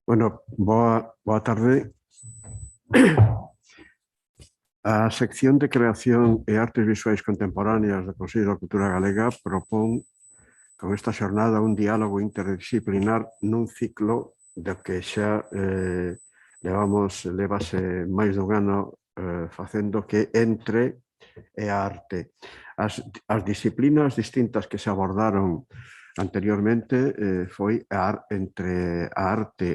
Bueno, boa tarde. A sección de Creación e Artes Visuais Contemporáneas do Consello da Cultura Galega propón con esta xornada un diálogo interdisciplinar nun ciclo do que xa levase máis dun ano facendo, que Entre e a Arte. As disciplinas distintas que se abordaron anteriormente foi entre a arte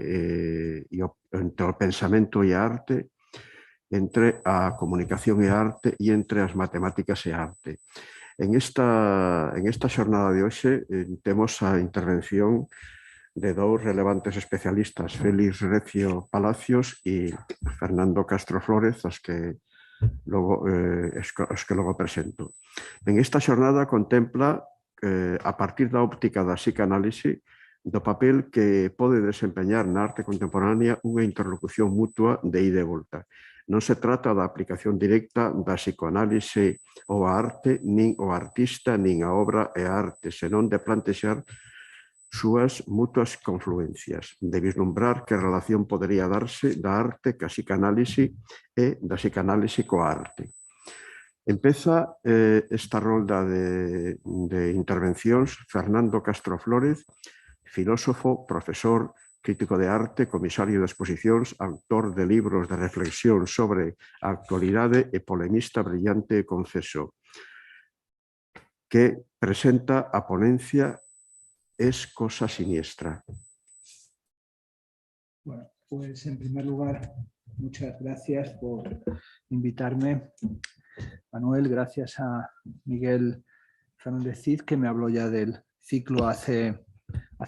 entre o pensamento e a arte, entre a comunicación e a arte e entre as matemáticas e a arte. En esta xornada de hoxe temos a intervención de dous relevantes especialistas, Félix Recio Palacios e Fernando Castro Flórez, os que logo presento. En esta xornada contempla, a partir da óptica da psicanálise, do papel que pode desempeñar na arte contemporánea unha interlocución mutua de ida e volta. Non se trata da aplicación directa da psicoanálise ou a arte, nin o artista, nin a obra e a arte, senón de plantexar súas mutuas confluencias, de vislumbrar que relación podería darse da arte ca psicanálise e da psicanálise coa arte. Empeza esta rolda de intervencións Fernando Castro Flórez, filósofo, profesor, crítico de arte, comisario de exposicións, autor de libros de reflexión sobre a actualidade e polemista brillante e confeso, que presenta a ponencia Es cosa siniestra. Bueno, pues en primer lugar, muchas gracias por invitarme. Manuel, gracias a Miguel Fernández Cid, que me habló ya del ciclo hace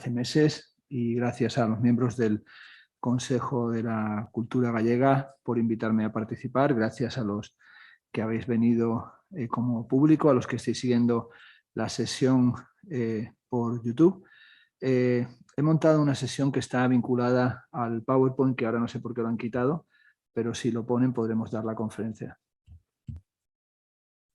meses, y gracias a los miembros del Consejo de la Cultura Gallega por invitarme a participar. Gracias a los que habéis venido como público, a los que estáis siguiendo la sesión por YouTube. He montado una sesión que está vinculada al PowerPoint, que ahora no sé por qué lo han quitado, pero si lo ponen podremos dar la conferencia.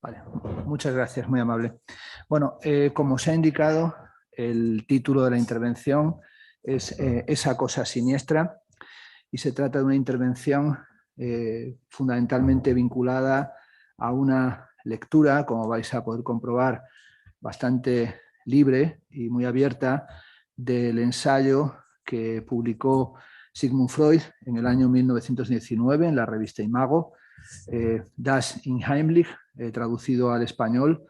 Vale, muchas gracias, muy amable. Bueno, como se ha indicado, el título de la intervención es Esa cosa siniestra, y se trata de una intervención fundamentalmente vinculada a una lectura, como vais a poder comprobar, bastante libre y muy abierta del ensayo que publicó Sigmund Freud en el año 1919 en la revista Imago, Das Unheimliche, traducido al español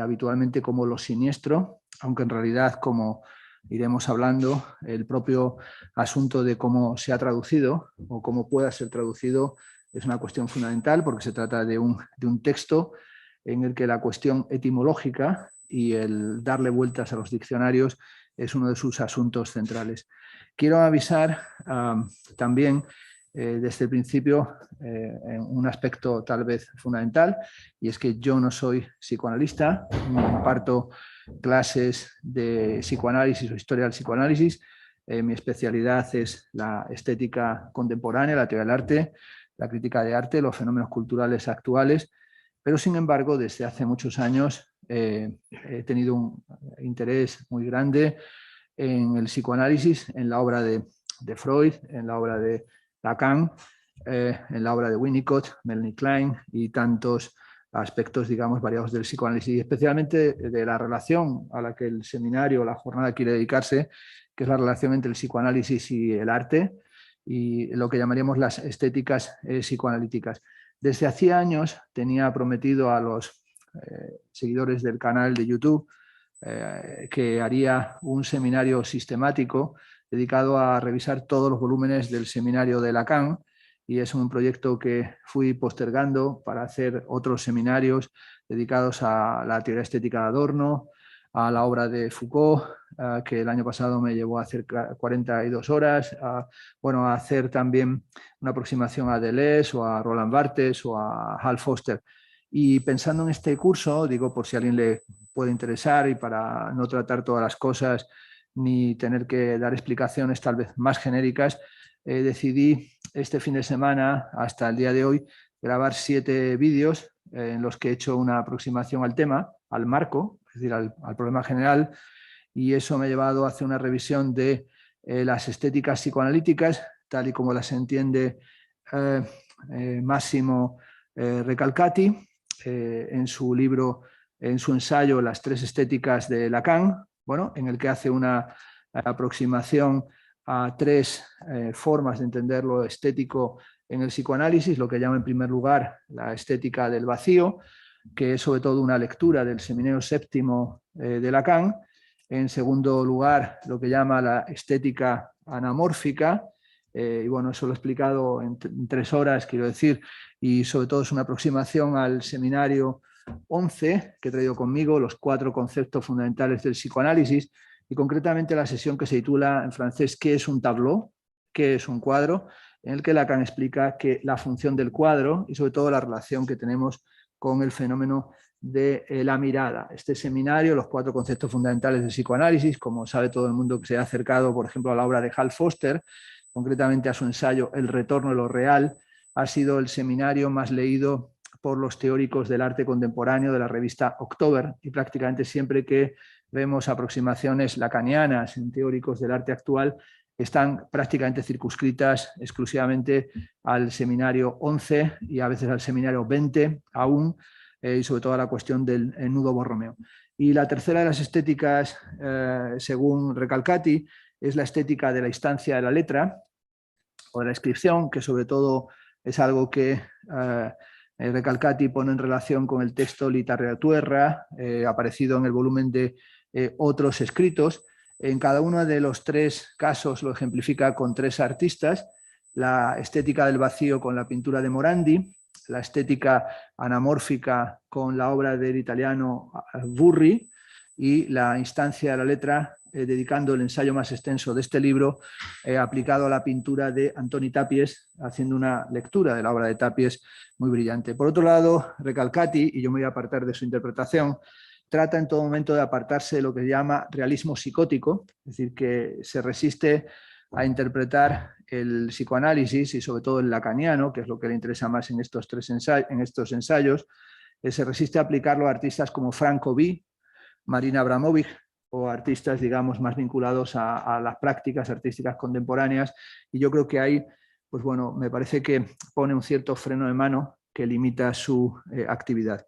habitualmente como Lo Siniestro, aunque en realidad, como iremos hablando, el propio asunto de cómo se ha traducido o cómo pueda ser traducido es una cuestión fundamental, porque se trata de un texto en el que la cuestión etimológica y el darle vueltas a los diccionarios es uno de sus asuntos centrales. Quiero avisar también desde el principio un aspecto tal vez fundamental, y es que yo no soy psicoanalista, no imparto clases de psicoanálisis o historia del psicoanálisis. Mi especialidad es la estética contemporánea, la teoría del arte, la crítica de arte, los fenómenos culturales actuales, pero sin embargo desde hace muchos años he tenido un interés muy grande en el psicoanálisis, en la obra de Freud, en la obra de Lacan, en la obra de Winnicott, Melanie Klein y tantos aspectos, digamos, variados del psicoanálisis, y especialmente de la relación a la que el seminario o la jornada quiere dedicarse, que es la relación entre el psicoanálisis y el arte, y lo que llamaríamos las estéticas psicoanalíticas. Desde hacía años tenía prometido a los seguidores del canal de YouTube que haría un seminario sistemático dedicado a revisar todos los volúmenes del seminario de Lacan, y es un proyecto que fui postergando para hacer otros seminarios dedicados a la teoría estética de Adorno, a la obra de Foucault, que el año pasado me llevó a hacer 42 horas, bueno, a hacer también una aproximación a Deleuze o a Roland Barthes o a Hal Foster. Y pensando en este curso, digo, por si a alguien le puede interesar y para no tratar todas las cosas ni tener que dar explicaciones tal vez más genéricas, decidí este fin de semana hasta el día de hoy grabar 7 vídeos en los que he hecho una aproximación al tema, al marco, es decir, al problema general, y eso me ha llevado a hacer una revisión de las estéticas psicoanalíticas, tal y como las entiende Massimo Recalcati en su libro, en su ensayo Las tres estéticas de Lacan, bueno, en el que hace una aproximación a tres formas de entender lo estético en el psicoanálisis, lo que llama en primer lugar la estética del vacío, que es sobre todo una lectura del Seminario Séptimo de Lacan. En segundo lugar, lo que llama la estética anamórfica, y bueno, eso lo he explicado en 3 horas, quiero decir, y sobre todo es una aproximación al Seminario 11 que he traído conmigo, los 4 conceptos fundamentales del psicoanálisis, y concretamente la sesión que se titula en francés ¿Qué es un tableau? ¿Qué es un cuadro? En el que Lacan explica que la función del cuadro y sobre todo la relación que tenemos con el fenómeno de la mirada. Este seminario, los 4 conceptos fundamentales del psicoanálisis, como sabe todo el mundo que se ha acercado, por ejemplo, a la obra de Hal Foster, concretamente a su ensayo El retorno a lo real, ha sido el seminario más leído por los teóricos del arte contemporáneo de la revista October, y prácticamente siempre que vemos aproximaciones lacanianas en teóricos del arte actual, están prácticamente circunscritas exclusivamente al seminario 11 y a veces al seminario 20 aún, y sobre todo a la cuestión del nudo Borromeo. Y la tercera de las estéticas, según Recalcati, es la estética de la instancia de la letra o de la inscripción, que sobre todo es algo que Recalcati pone en relación con el texto Literatura, aparecido en el volumen de otros escritos. En cada uno de los 3 casos lo ejemplifica con 3 artistas: la estética del vacío con la pintura de Morandi, la estética anamórfica con la obra del italiano Burri, y la instancia de la letra, dedicando el ensayo más extenso de este libro aplicado a la pintura de Antoni Tàpies, haciendo una lectura de la obra de Tàpies muy brillante. Por otro lado, Recalcati, y yo me voy a apartar de su interpretación, trata en todo momento de apartarse de lo que se llama realismo psicótico, es decir, que se resiste a interpretar el psicoanálisis y sobre todo el lacaniano, que es lo que le interesa más en estos ensayos, se resiste a aplicarlo a artistas como Frank Obi, Marina Abramovic o artistas, digamos, más vinculados a las prácticas artísticas contemporáneas, y yo creo que ahí, pues bueno, me parece que pone un cierto freno de mano que limita su actividad.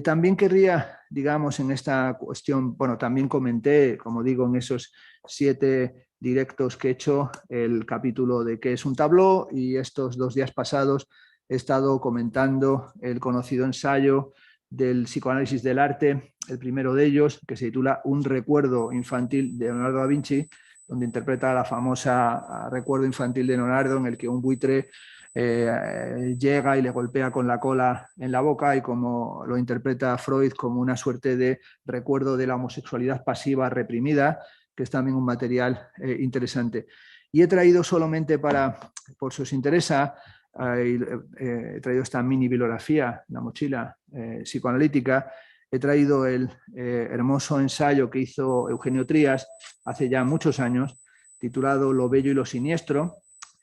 También querría, digamos, en esta cuestión, bueno, también comenté, como digo, en esos 7 directos que he hecho, el capítulo de qué es un tableau, y estos 2 días pasados he estado comentando el conocido ensayo del psicoanálisis del arte, el primero de ellos, que se titula Un recuerdo infantil de Leonardo da Vinci, donde interpreta la famosa Recuerdo infantil de Leonardo, en el que un buitre llega y le golpea con la cola en la boca, y como lo interpreta Freud como una suerte de recuerdo de la homosexualidad pasiva reprimida, que es también un material interesante. Y he traído solamente por si os interesa, he traído esta mini bibliografía, la mochila psicoanalítica. He traído el hermoso ensayo que hizo Eugenio Trías hace ya muchos años, titulado Lo bello y lo siniestro,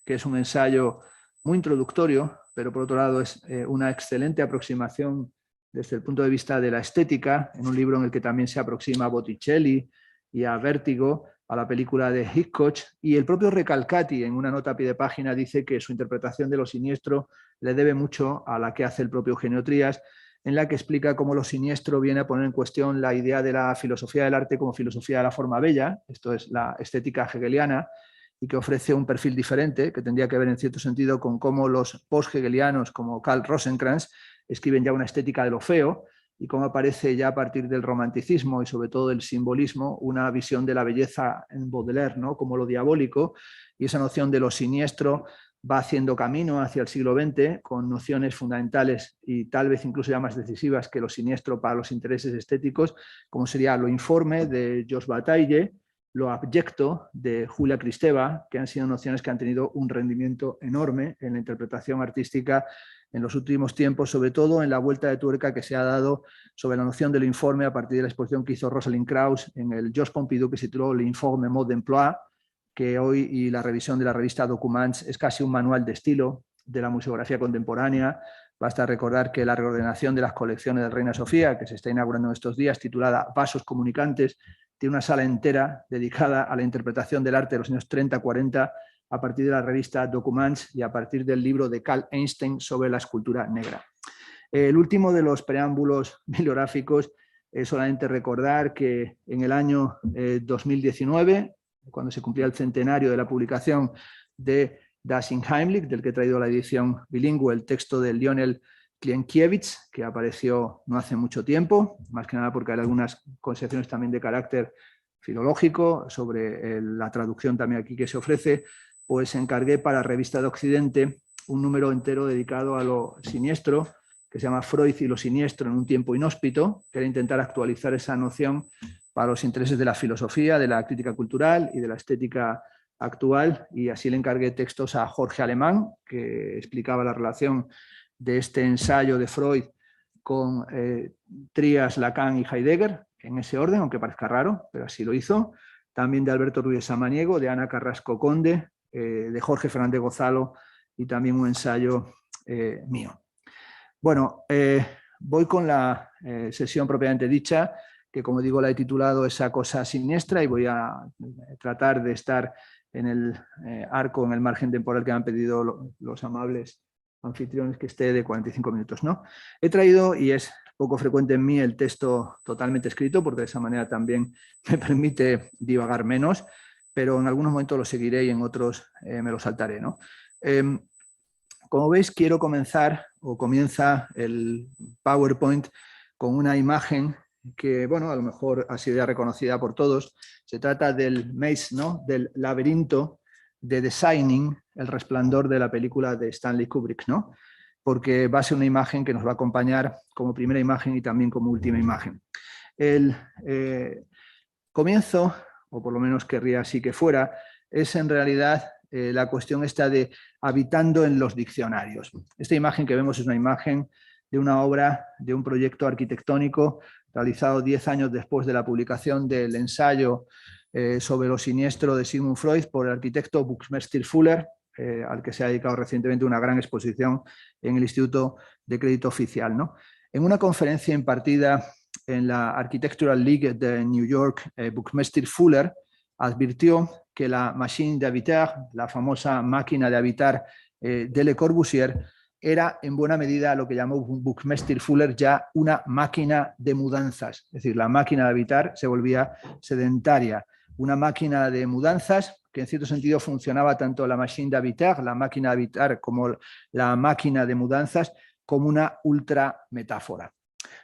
que es un ensayo muy introductorio, pero por otro lado es una excelente aproximación desde el punto de vista de la estética, en un libro en el que también se aproxima a Botticelli y a Vértigo, a la película de Hitchcock, y el propio Recalcati en una nota a pie de página dice que su interpretación de lo siniestro le debe mucho a la que hace el propio Eugenio Trías, en la que explica cómo lo siniestro viene a poner en cuestión la idea de la filosofía del arte como filosofía de la forma bella, esto es la estética hegeliana, y que ofrece un perfil diferente, que tendría que ver en cierto sentido con cómo los post-hegelianos como Karl Rosenkranz escriben ya una estética de lo feo, y cómo aparece ya a partir del romanticismo y sobre todo del simbolismo una visión de la belleza en Baudelaire, ¿no?, como lo diabólico, y esa noción de lo siniestro va haciendo camino hacia el siglo XX con nociones fundamentales y tal vez incluso ya más decisivas que lo siniestro para los intereses estéticos, como sería lo informe de Georges Bataille, lo abyecto de Julia Kristeva, que han sido nociones que han tenido un rendimiento enorme en la interpretación artística en los últimos tiempos, sobre todo en la vuelta de tuerca que se ha dado sobre la noción del informe a partir de la exposición que hizo Rosalind Krauss en el Georges Pompidou, que se tituló L'Informe Mode d'Emploi, que hoy, y la revisión de la revista Documents, es casi un manual de estilo de la museografía contemporánea. Basta recordar que la reordenación de las colecciones de Reina Sofía, que se está inaugurando en estos días, titulada Vasos comunicantes, tiene una sala entera dedicada a la interpretación del arte de los años 30-40 a partir de la revista Documents y a partir del libro de Carl Einstein sobre la escultura negra. El último de los preámbulos bibliográficos es solamente recordar que en el año 2019, cuando se cumplía el centenario de la publicación de Das Unheimlich, del que he traído la edición bilingüe, el texto de Lionel Klienkiewicz, que apareció no hace mucho tiempo, más que nada porque hay algunas consideraciones también de carácter filológico sobre la traducción también aquí que se ofrece, pues encargué para Revista de Occidente un número entero dedicado a lo siniestro, que se llama Freud y lo siniestro en un tiempo inhóspito, que era intentar actualizar esa noción para los intereses de la filosofía, de la crítica cultural y de la estética actual, y así le encargué textos a Jorge Alemán, que explicaba la relación de este ensayo de Freud con Trías, Lacan y Heidegger, en ese orden, aunque parezca raro, pero así lo hizo. También de Alberto Ruiz Samaniego, de Ana Carrasco Conde, de Jorge Fernández Gozalo y también un ensayo mío. Bueno, voy con la sesión propiamente dicha, que como digo la he titulado Esa cosa siniestra, y voy a tratar de estar en el arco, en el margen temporal que me han pedido los amables anfitriones, que esté de 45 minutos, ¿no? He traído, y es poco frecuente en mí, el texto totalmente escrito, porque de esa manera también me permite divagar menos, pero en algunos momentos lo seguiré y en otros me lo saltaré, ¿no? Como veis, quiero comenzar, o comienza el PowerPoint con una imagen que, bueno, a lo mejor ha sido ya reconocida por todos. Se trata del maze, ¿no? Del laberinto de The Shining, El resplandor de la película de Stanley Kubrick, ¿no? Porque va a ser una imagen que nos va a acompañar como primera imagen y también como última imagen. El comienzo, o por lo menos querría así que fuera, es en realidad la cuestión esta de habitando en los diccionarios. Esta imagen que vemos es una imagen de una obra, de un proyecto arquitectónico realizado 10 años después de la publicación del ensayo sobre lo siniestro de Sigmund Freud por el arquitecto Buckminster Fuller, al que se ha dedicado recientemente una gran exposición en el Instituto de Crédito Oficial, ¿no? En una conferencia impartida en la Architectural League de New York, Buckminster Fuller advirtió que la machine d'habitar, la famosa máquina de habitar de Le Corbusier, era en buena medida lo que llamó Buckminster Fuller ya una máquina de mudanzas. Es decir, la máquina de habitar se volvía sedentaria. Una máquina de mudanzas que en cierto sentido funcionaba tanto la machine d'habitar, la máquina de habitar, como la máquina de mudanzas, como una ultra metáfora.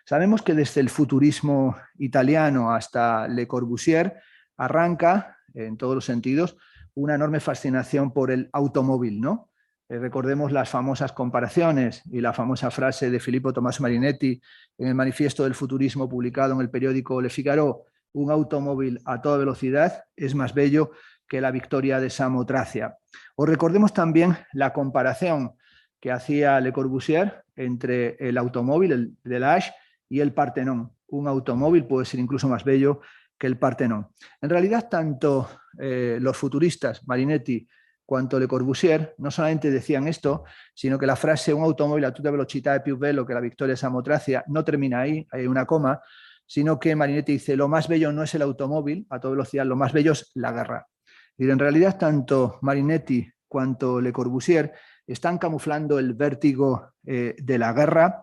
Sabemos que desde el futurismo italiano hasta Le Corbusier arranca, en todos los sentidos, una enorme fascinación por el automóvil, ¿no? Recordemos las famosas comparaciones y la famosa frase de Filippo Tommaso Marinetti en el manifiesto del futurismo publicado en el periódico Le Figaro: un automóvil a toda velocidad es más bello que la victoria de Samotracia. O recordemos también la comparación que hacía Le Corbusier entre el automóvil, el Delage, y el Partenón. Un automóvil puede ser incluso más bello que el Partenón. En realidad, tanto los futuristas, Marinetti, quanto Le Corbusier, no solamente decían esto, sino que la frase un automóvil a tutta velocità è più bello que la victoria de Samotracia no termina ahí, hay una coma, sino que Marinetti dice lo más bello no es el automóvil a toda velocidad, lo más bello es la guerra. Y en realidad, tanto Marinetti cuanto Le Corbusier están camuflando el vértigo de la guerra,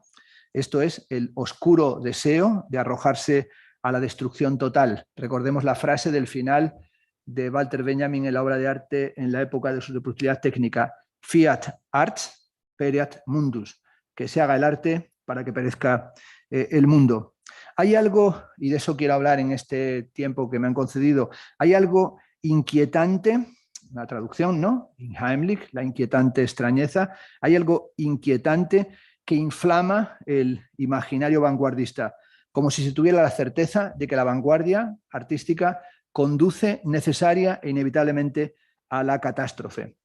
esto es, el oscuro deseo de arrojarse a la destrucción total. Recordemos la frase del final de Walter Benjamin en la obra de arte en la época de su reproductibilidad técnica: Fiat arts, pereat mundus, que se haga el arte para que perezca el mundo. Hay algo, y de eso quiero hablar en este tiempo que me han concedido, hay algo inquietante, la traducción, ¿no? Unheimlich, la inquietante extrañeza, hay algo inquietante que inflama el imaginario vanguardista, como si se tuviera la certeza de que la vanguardia artística conduce necesaria e inevitablemente a la catástrofe.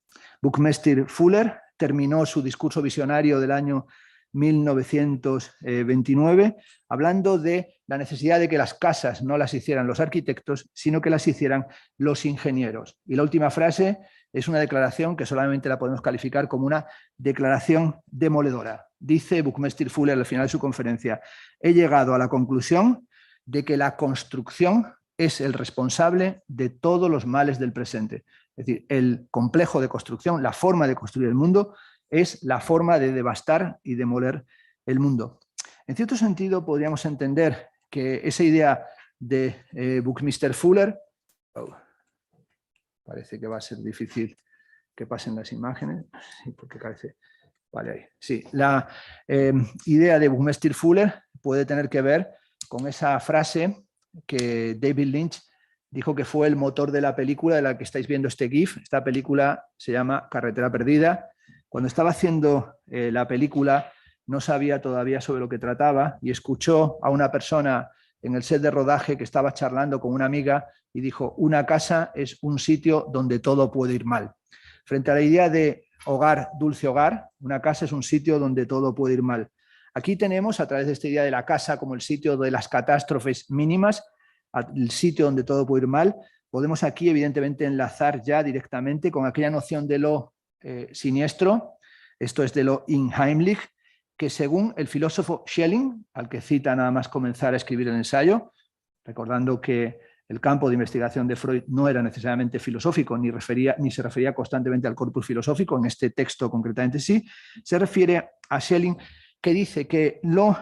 Buckminster Fuller terminó su discurso visionario del año 1929 hablando de la necesidad de que las casas no las hicieran los arquitectos, sino que las hicieran los ingenieros. Y la última frase es una declaración que solamente la podemos calificar como una declaración demoledora. Dice Buckminster Fuller al final de su conferencia: he llegado a la conclusión de que la construcción es el responsable de todos los males del presente. Es decir, el complejo de construcción, la forma de construir el mundo, es la forma de devastar y demoler el mundo. En cierto sentido, podríamos entender que esa idea de Buckminster Fuller, parece que va a ser difícil que pasen las imágenes, porque parece, vale, ahí. Sí, la idea de Buckminster Fuller puede tener que ver con esa frase que David Lynch dijo que fue el motor de la película de la que estáis viendo este GIF. Esta película se llama Carretera Perdida. Cuando estaba haciendo la película no sabía todavía sobre lo que trataba y escuchó a una persona en el set de rodaje que estaba charlando con una amiga y dijo: una casa es un sitio donde todo puede ir mal. Frente a la idea de hogar, dulce hogar, una casa es un sitio donde todo puede ir mal. Aquí tenemos, a través de esta idea de la casa como el sitio de las catástrofes mínimas, el sitio donde todo puede ir mal, podemos aquí evidentemente enlazar ya directamente con aquella noción de lo siniestro, esto es de lo unheimlich, que según el filósofo Schelling, al que cita nada más comenzar a escribir el ensayo, recordando que el campo de investigación de Freud no era necesariamente filosófico, ni se refería constantemente al corpus filosófico, en este texto concretamente sí, se refiere a Schelling, que dice que lo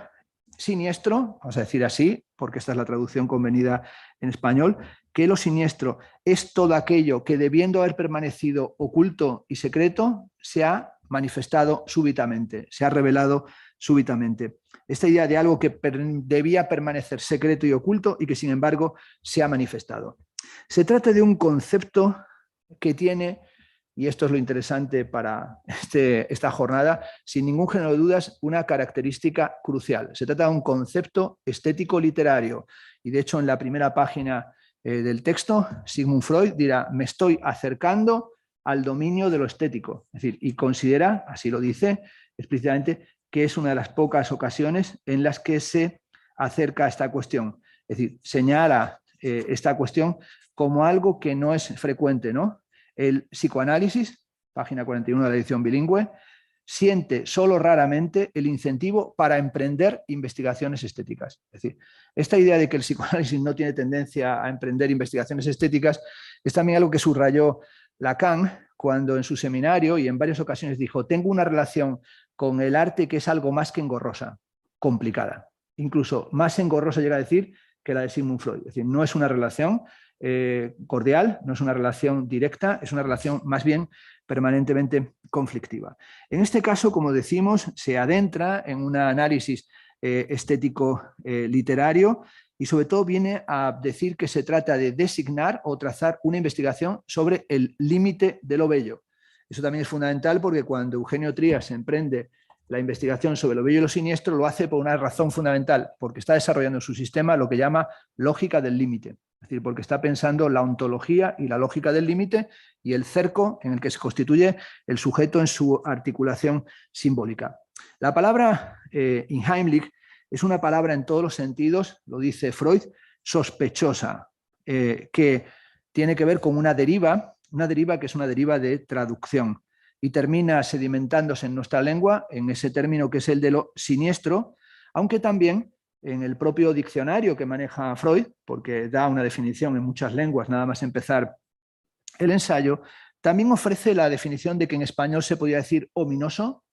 siniestro, vamos a decir así, porque esta es la traducción convenida en español, que lo siniestro es todo aquello que, debiendo haber permanecido oculto y secreto, se ha manifestado súbitamente, se ha revelado súbitamente. Esta idea de algo que debía permanecer secreto y oculto y que sin embargo se ha manifestado. Se trata de un concepto que tiene, y esto es lo interesante para esta jornada, sin ningún género de dudas, una característica crucial. Se trata de un concepto estético literario y de hecho en la primera página del texto Sigmund Freud dirá: me estoy acercando al dominio de lo estético. Es decir, y considera, así lo dice explícitamente, que es una de las pocas ocasiones en las que se acerca a esta cuestión. Es decir, señala esta cuestión como algo que no es frecuente, ¿no? El psicoanálisis, página 41 de la edición bilingüe, siente solo raramente el incentivo para emprender investigaciones estéticas. Es decir, esta idea de que el psicoanálisis no tiene tendencia a emprender investigaciones estéticas es también algo que subrayó Lacan cuando en su seminario y en varias ocasiones dijo: tengo una relación con el arte que es algo más que engorrosa, complicada. Incluso más engorrosa llega a decir que la de Sigmund Freud. Es decir, no es una relación cordial, no es una relación directa, es una relación más bien permanentemente conflictiva. En este caso, como decimos, se adentra en un análisis estético literario y sobre todo viene a decir que se trata de designar o trazar una investigación sobre el límite de lo bello. Eso también es fundamental porque cuando Eugenio Trías emprende la investigación sobre lo bello y lo siniestro, lo hace por una razón fundamental, porque está desarrollando en su sistema lo que llama lógica del límite. Es decir, porque está pensando la ontología y la lógica del límite y el cerco en el que se constituye el sujeto en su articulación simbólica. La palabra unheimlich es una palabra en todos los sentidos, lo dice Freud, sospechosa, que tiene que ver con una deriva que es una deriva de traducción y termina sedimentándose en nuestra lengua en ese término que es el de lo siniestro, aunque también en el propio diccionario que maneja Freud, porque da una definición en muchas lenguas, nada más empezar el ensayo, también ofrece la definición de que en español se podría decir ominoso,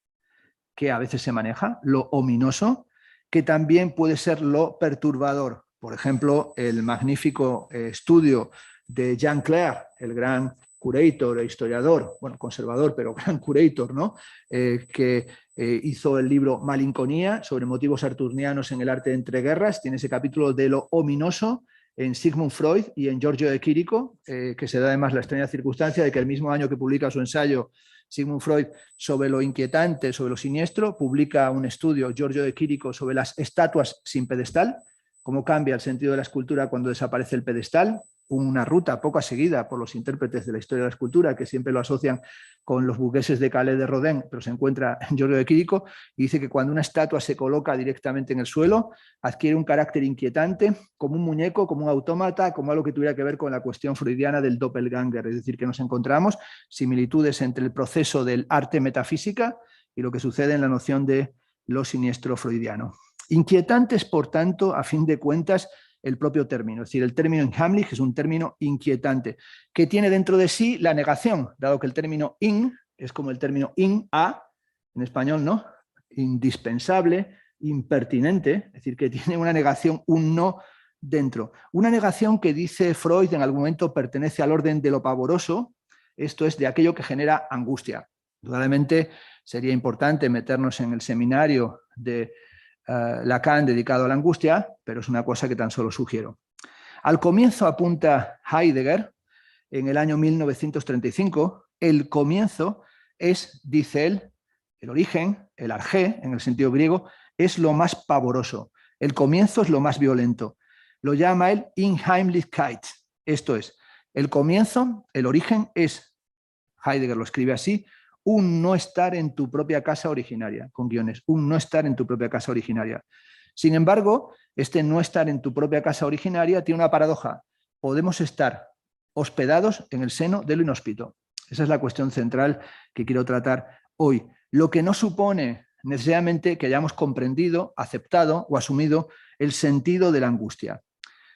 que a veces se maneja, lo ominoso, que también puede ser lo perturbador. Por ejemplo, el magnífico estudio de Jean Clair, el gran curator e historiador, bueno, conservador, pero gran curator, ¿no? Que hizo el libro Malinconía sobre motivos arturnianos en el arte de entreguerras. Tiene ese capítulo de lo ominoso en Sigmund Freud y en Giorgio de Chirico, que se da además la extraña circunstancia de que el mismo año que publica su ensayo Sigmund Freud sobre lo inquietante, sobre lo siniestro, publica un estudio, Giorgio de Chirico, sobre las estatuas sin pedestal, cómo cambia el sentido de la escultura cuando desaparece el pedestal, una ruta poco seguida por los intérpretes de la historia de la escultura, que siempre lo asocian con los burgueses de Calais de Rodin, pero se encuentra en Giorgio de Chirico, y dice que cuando una estatua se coloca directamente en el suelo, adquiere un carácter inquietante, como un muñeco, como un autómata, como algo que tuviera que ver con la cuestión freudiana del doppelganger, es decir, que nos encontramos similitudes entre el proceso del arte metafísica y lo que sucede en la noción de lo siniestro freudiano. Inquietantes, por tanto, a fin de cuentas, el propio término. Es decir, el término inheimlich es un término inquietante, que tiene dentro de sí la negación, dado que el término in es como el término in a, en español, ¿no? Indispensable, impertinente, es decir, que tiene una negación, un no dentro. Una negación que dice Freud en algún momento pertenece al orden de lo pavoroso, esto es de aquello que genera angustia. Indudablemente sería importante meternos en el seminario de Lacan dedicado a la angustia, pero es una cosa que tan solo sugiero. Al comienzo apunta Heidegger, en el año 1935, el comienzo es, dice él, el origen, el arjé, en el sentido griego, es lo más pavoroso. El comienzo es lo más violento. Lo llama él Inheimlichkeit. Esto es, el comienzo, el origen es, Heidegger lo escribe así, un no estar en tu propia casa originaria, con guiones, un no estar en tu propia casa originaria. Sin embargo, este no estar en tu propia casa originaria tiene una paradoja. Podemos estar hospedados en el seno de lo inhóspito. Esa es la cuestión central que quiero tratar hoy. Lo que no supone necesariamente que hayamos comprendido, aceptado o asumido el sentido de la angustia.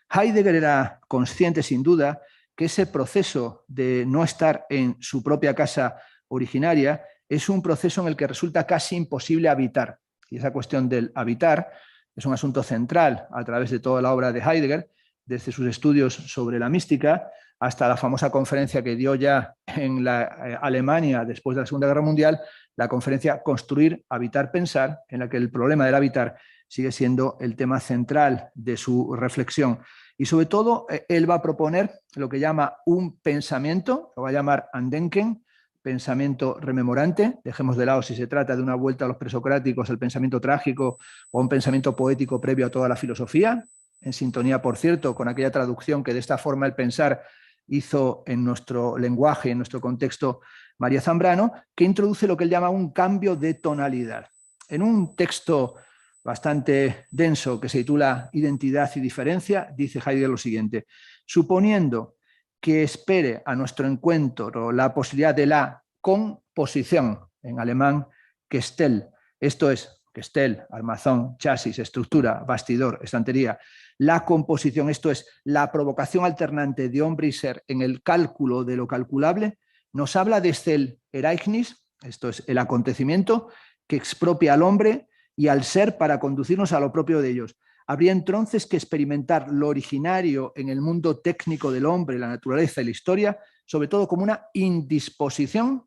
Heidegger era consciente, sin duda, que ese proceso de no estar en su propia casa originaria es un proceso en el que resulta casi imposible habitar. Y esa cuestión del habitar es un asunto central a través de toda la obra de Heidegger, desde sus estudios sobre la mística hasta la famosa conferencia que dio ya en la Alemania después de la Segunda Guerra Mundial, la conferencia Construir, Habitar, Pensar, en la que el problema del habitar sigue siendo el tema central de su reflexión. Y sobre todo, él va a proponer lo que llama un pensamiento, lo va a llamar Andenken, pensamiento rememorante. Dejemos de lado si se trata de una vuelta a los presocráticos, el pensamiento trágico o un pensamiento poético previo a toda la filosofía, en sintonía, por cierto, con aquella traducción que de esta forma el pensar hizo en nuestro lenguaje, en nuestro contexto, María Zambrano, que introduce lo que él llama un cambio de tonalidad. En un texto bastante denso que se titula Identidad y diferencia, dice Heidegger lo siguiente: suponiendo que espere a nuestro encuentro la posibilidad de la composición, en alemán, Gestell, esto es, Gestell, armazón, chasis, estructura, bastidor, estantería, la composición, esto es, la provocación alternante de hombre y ser en el cálculo de lo calculable, nos habla desde el Ereignis, esto es, el acontecimiento que expropia al hombre y al ser para conducirnos a lo propio de ellos. Habría entonces que experimentar lo originario en el mundo técnico del hombre, la naturaleza y la historia, sobre todo como una indisposición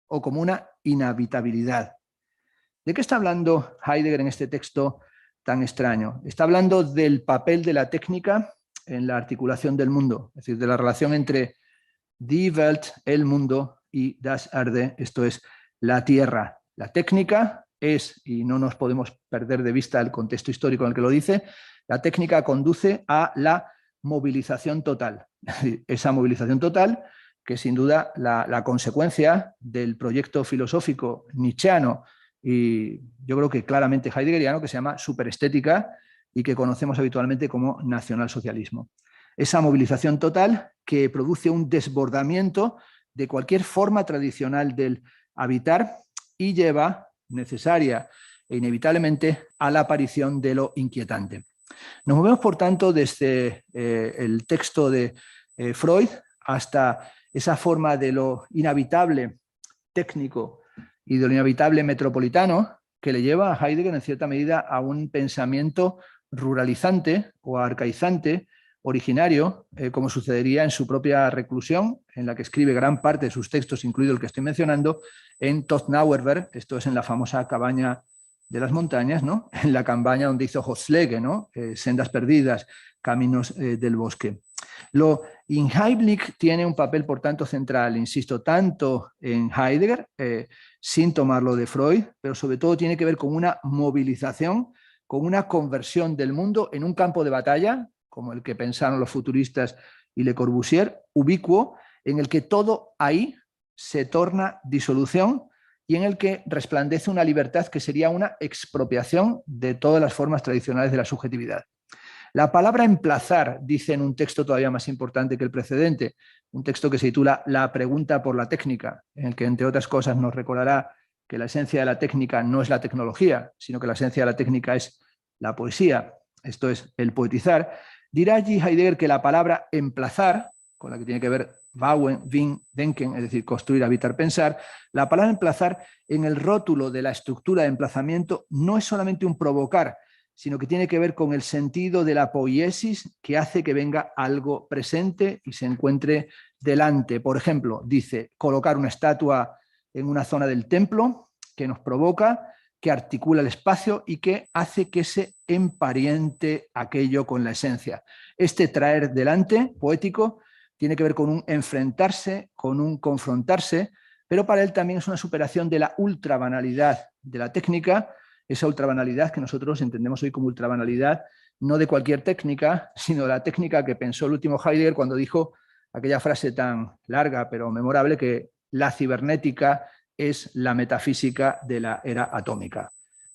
o como una inhabitabilidad. ¿De qué está hablando Heidegger en este texto tan extraño? Está hablando del papel de la técnica en la articulación del mundo, es decir, de la relación entre die Welt, el mundo, y das Erde, esto es, la tierra. La técnica es, y no nos podemos perder de vista el contexto histórico en el que lo dice, la técnica conduce a la movilización total. Esa movilización total que es sin duda la consecuencia del proyecto filosófico nietzscheano y yo creo que claramente heideggeriano, que se llama superestética y que conocemos habitualmente como nacionalsocialismo. Esa movilización total que produce un desbordamiento de cualquier forma tradicional del habitar y lleva necesaria e inevitablemente a la aparición de lo inquietante. Nos movemos, por tanto, desde el texto de Freud hasta esa forma de lo inhabitable técnico y de lo inhabitable metropolitano que le lleva a Heidegger en cierta medida a un pensamiento ruralizante o arcaizante, originario, como sucedería en su propia reclusión, en la que escribe gran parte de sus textos, incluido el que estoy mencionando, en Todtnauerberg, esto es en la famosa cabaña de las montañas, ¿no? En la cabaña donde hizo Hostlege, ¿no? Sendas perdidas, caminos del bosque. Lo inheimlich tiene un papel, por tanto, central, insisto, tanto en Heidegger, sin tomarlo de Freud, pero sobre todo tiene que ver con una movilización, con una conversión del mundo en un campo de batalla, como el que pensaron los futuristas y Le Corbusier, ubicuo, en el que todo ahí se torna disolución y en el que resplandece una libertad que sería una expropiación de todas las formas tradicionales de la subjetividad. La palabra emplazar dice en un texto todavía más importante que el precedente, un texto que se titula La pregunta por la técnica, en el que, entre otras cosas, nos recordará que la esencia de la técnica no es la tecnología, sino que la esencia de la técnica es la poesía, esto es, el poetizar. Dirá allí Heidegger que la palabra emplazar, con la que tiene que ver bauen, wien, denken, es decir, construir, habitar, pensar, la palabra emplazar en el rótulo de la estructura de emplazamiento no es solamente un provocar, sino que tiene que ver con el sentido de la poiesis que hace que venga algo presente y se encuentre delante. Por ejemplo, dice colocar una estatua en una zona del templo que nos provoca, que articula el espacio y que hace que se emparente aquello con la esencia. Este traer delante poético tiene que ver con un enfrentarse, con un confrontarse, pero para él también es una superación de la ultrabanalidad de la técnica, esa ultrabanalidad que nosotros entendemos hoy como ultrabanalidad, no de cualquier técnica, sino de la técnica que pensó el último Heidegger cuando dijo aquella frase tan larga pero memorable que la cibernética es la metafísica de la era atómica.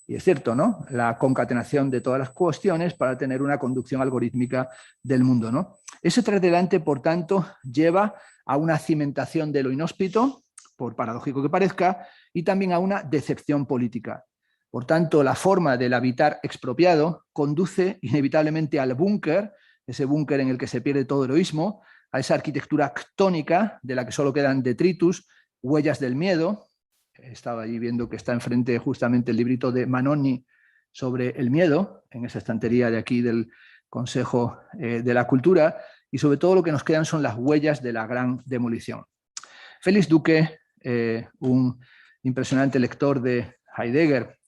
Y es cierto, ¿no? La concatenación de todas las cuestiones para tener una conducción algorítmica del mundo, ¿no? Ese tras delante, por tanto, lleva a una cimentación de lo inhóspito, por paradójico que parezca, y también a una decepción política. Por tanto, la forma del habitar expropiado conduce inevitablemente al búnker, ese búnker en el que se pierde todo heroísmo, a esa arquitectura ctónica de la que solo quedan detritus, huellas del miedo. He estado allí viendo que está enfrente justamente el librito de Manoni sobre el miedo, en esa estantería de aquí del Consejo de la Cultura, y sobre todo lo que nos quedan son las huellas de la gran demolición. Félix Duque, un impresionante lector de Heidegger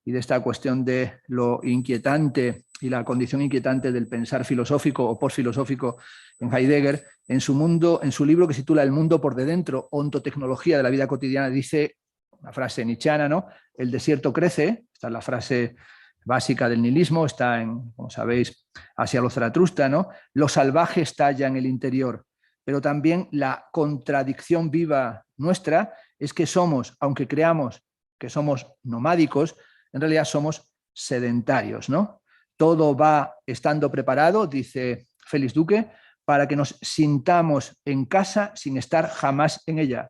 y de esta cuestión de lo inquietante y la condición inquietante del pensar filosófico o postfilosófico en Heidegger, en su libro que se titula El mundo por de dentro, ontotecnología de la vida cotidiana, dice una frase nietzscheana, ¿no? El desierto crece, esta es la frase básica del nihilismo, está en, como sabéis, hacia los Zaratustra, ¿no? Lo salvaje está ya en el interior, pero también la contradicción viva nuestra es que somos, aunque creamos que somos nomádicos, en realidad somos sedentarios, ¿no? Todo va estando preparado, dice Félix Duque, para que nos sintamos en casa sin estar jamás en ella.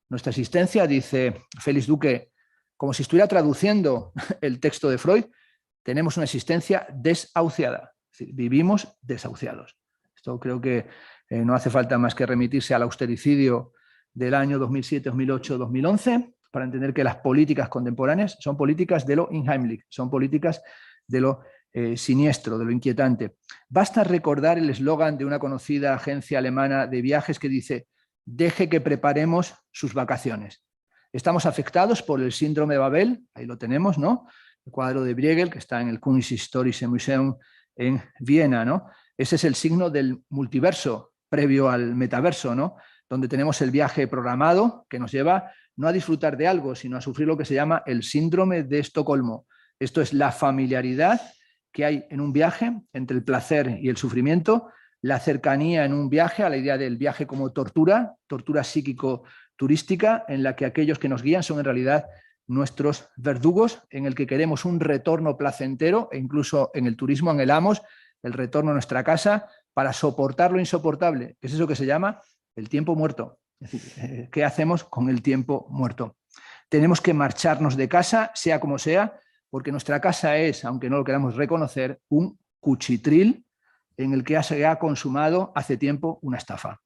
Nuestra existencia, dice Félix Duque, como si estuviera traduciendo el texto de Freud, tenemos una existencia desahuciada, es decir, vivimos desahuciados. Esto creo que no hace falta más que remitirse al austericidio del año 2007, 2008, 2011, para entender que las políticas contemporáneas son políticas de lo unheimlich, son políticas de lo siniestro, de lo inquietante. Basta recordar el eslogan de una conocida agencia alemana de viajes que dice: deje que preparemos sus vacaciones. Estamos afectados por el síndrome de Babel, ahí lo tenemos, ¿no? El cuadro de Bruegel, que está en el Kunsthistorische Museum en Viena, ¿no? Ese es el signo del multiverso previo al metaverso, ¿no? Donde tenemos el viaje programado que nos lleva no a disfrutar de algo, sino a sufrir lo que se llama el síndrome de Estocolmo. Esto es la familiaridad que hay en un viaje entre el placer y el sufrimiento, la cercanía en un viaje a la idea del viaje como tortura, tortura psíquico-turística, en la que aquellos que nos guían son en realidad nuestros verdugos, en el que queremos un retorno placentero, e incluso en el turismo anhelamos el retorno a nuestra casa para soportar lo insoportable, que es eso que se llama el tiempo muerto. Es decir, ¿qué hacemos con el tiempo muerto? Tenemos que marcharnos de casa, sea como sea, porque nuestra casa es, aunque no lo queramos reconocer, un cuchitril en el que se ha consumado hace tiempo una estafa.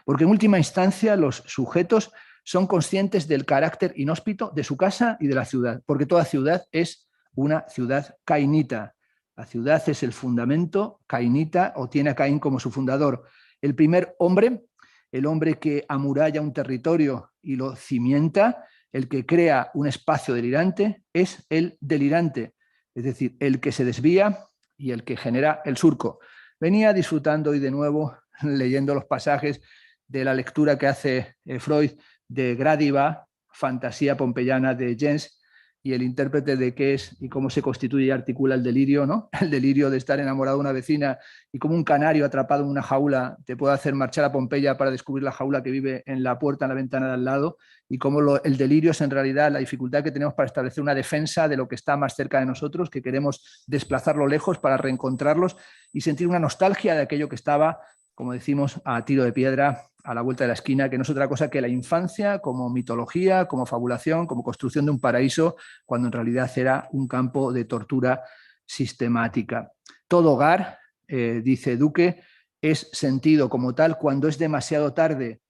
Porque en última instancia los sujetos son conscientes del carácter inhóspito de su casa y de la ciudad, porque toda ciudad es una ciudad cainita. La ciudad es el fundamento cainita o tiene a Caín como su fundador. El primer hombre, el hombre que amuralla un territorio y lo cimienta, el que crea un espacio delirante, es el delirante, es decir, el que se desvía y el que genera el surco. Venía disfrutando hoy de nuevo, leyendo los pasajes de la lectura que hace Freud de Gradiva, Fantasía pompeyana de Jens, y el intérprete de qué es y cómo se constituye y articula el delirio, ¿no? El delirio de estar enamorado de una vecina y como un canario atrapado en una jaula te puede hacer marchar a Pompeya para descubrir la jaula que vive en la puerta, en la ventana de al lado, y cómo el delirio es en realidad la dificultad que tenemos para establecer una defensa de lo que está más cerca de nosotros, que queremos desplazarlo lejos para reencontrarlos y sentir una nostalgia de aquello que estaba, como decimos, a tiro de piedra a la vuelta de la esquina, que no es otra cosa que la infancia como mitología, como fabulación, como construcción de un paraíso, cuando en realidad era un campo de tortura sistemática. Todo hogar, dice Duque, es sentido como tal cuando es demasiado tarde,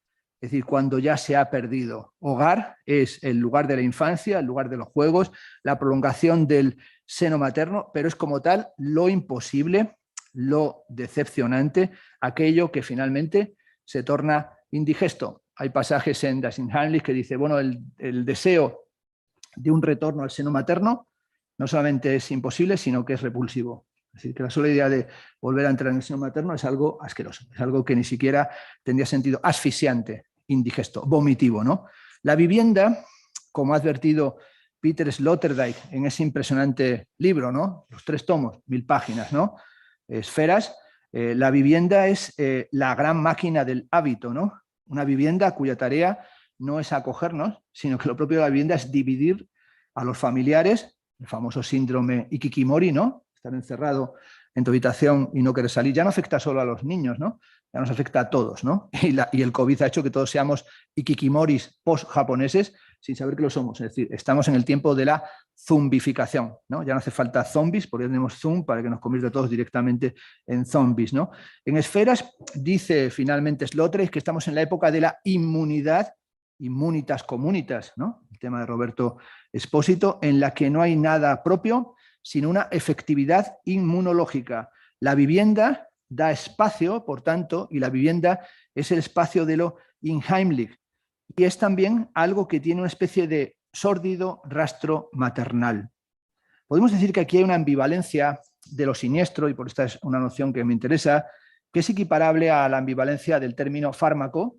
es decir, cuando ya se ha perdido. Hogar es el lugar de la infancia, el lugar de los juegos, la prolongación del seno materno, pero es como tal lo imposible, lo decepcionante, aquello que finalmente se torna indigesto. Hay pasajes en Das Inhaltlich que dice, bueno, el deseo de un retorno al seno materno no solamente es imposible, sino que es repulsivo. Es decir, que la sola idea de volver a entrar en el seno materno es algo asqueroso, es algo que ni siquiera tendría sentido, asfixiante, indigesto, vomitivo, ¿no? La vivienda, como ha advertido Peter Sloterdijk en ese impresionante libro, ¿no? Los 3 tomos, 1000 páginas, ¿no? Esferas, la vivienda es la gran máquina del hábito, ¿no? Una vivienda cuya tarea no es acogernos, sino que lo propio de la vivienda es dividir a los familiares, el famoso síndrome Ikikimori, ¿no? Estar encerrado en tu habitación y no querer salir, ya no afecta solo a los niños, ¿no? Ya nos afecta a todos, ¿no? Y el COVID ha hecho que todos seamos Ikikimoris post-japoneses sin saber que lo somos. Es decir, estamos en el tiempo de la zombificación, ¿no? Ya no hace falta zombies, porque ya tenemos Zoom para que nos convierta todos directamente en zombies, ¿no? En Esferas dice finalmente Sloterdijk que estamos en la época de la inmunidad, immunitas comunitas, ¿no? El tema de Roberto Espósito, en la que no hay nada propio, sino una efectividad inmunológica. La vivienda da espacio, por tanto, y la vivienda es el espacio de lo inheimlich, y es también algo que tiene una especie de sórdido rastro maternal. Podemos decir que aquí hay una ambivalencia de lo siniestro, y por esta es una noción que me interesa, que es equiparable a la ambivalencia del término fármaco,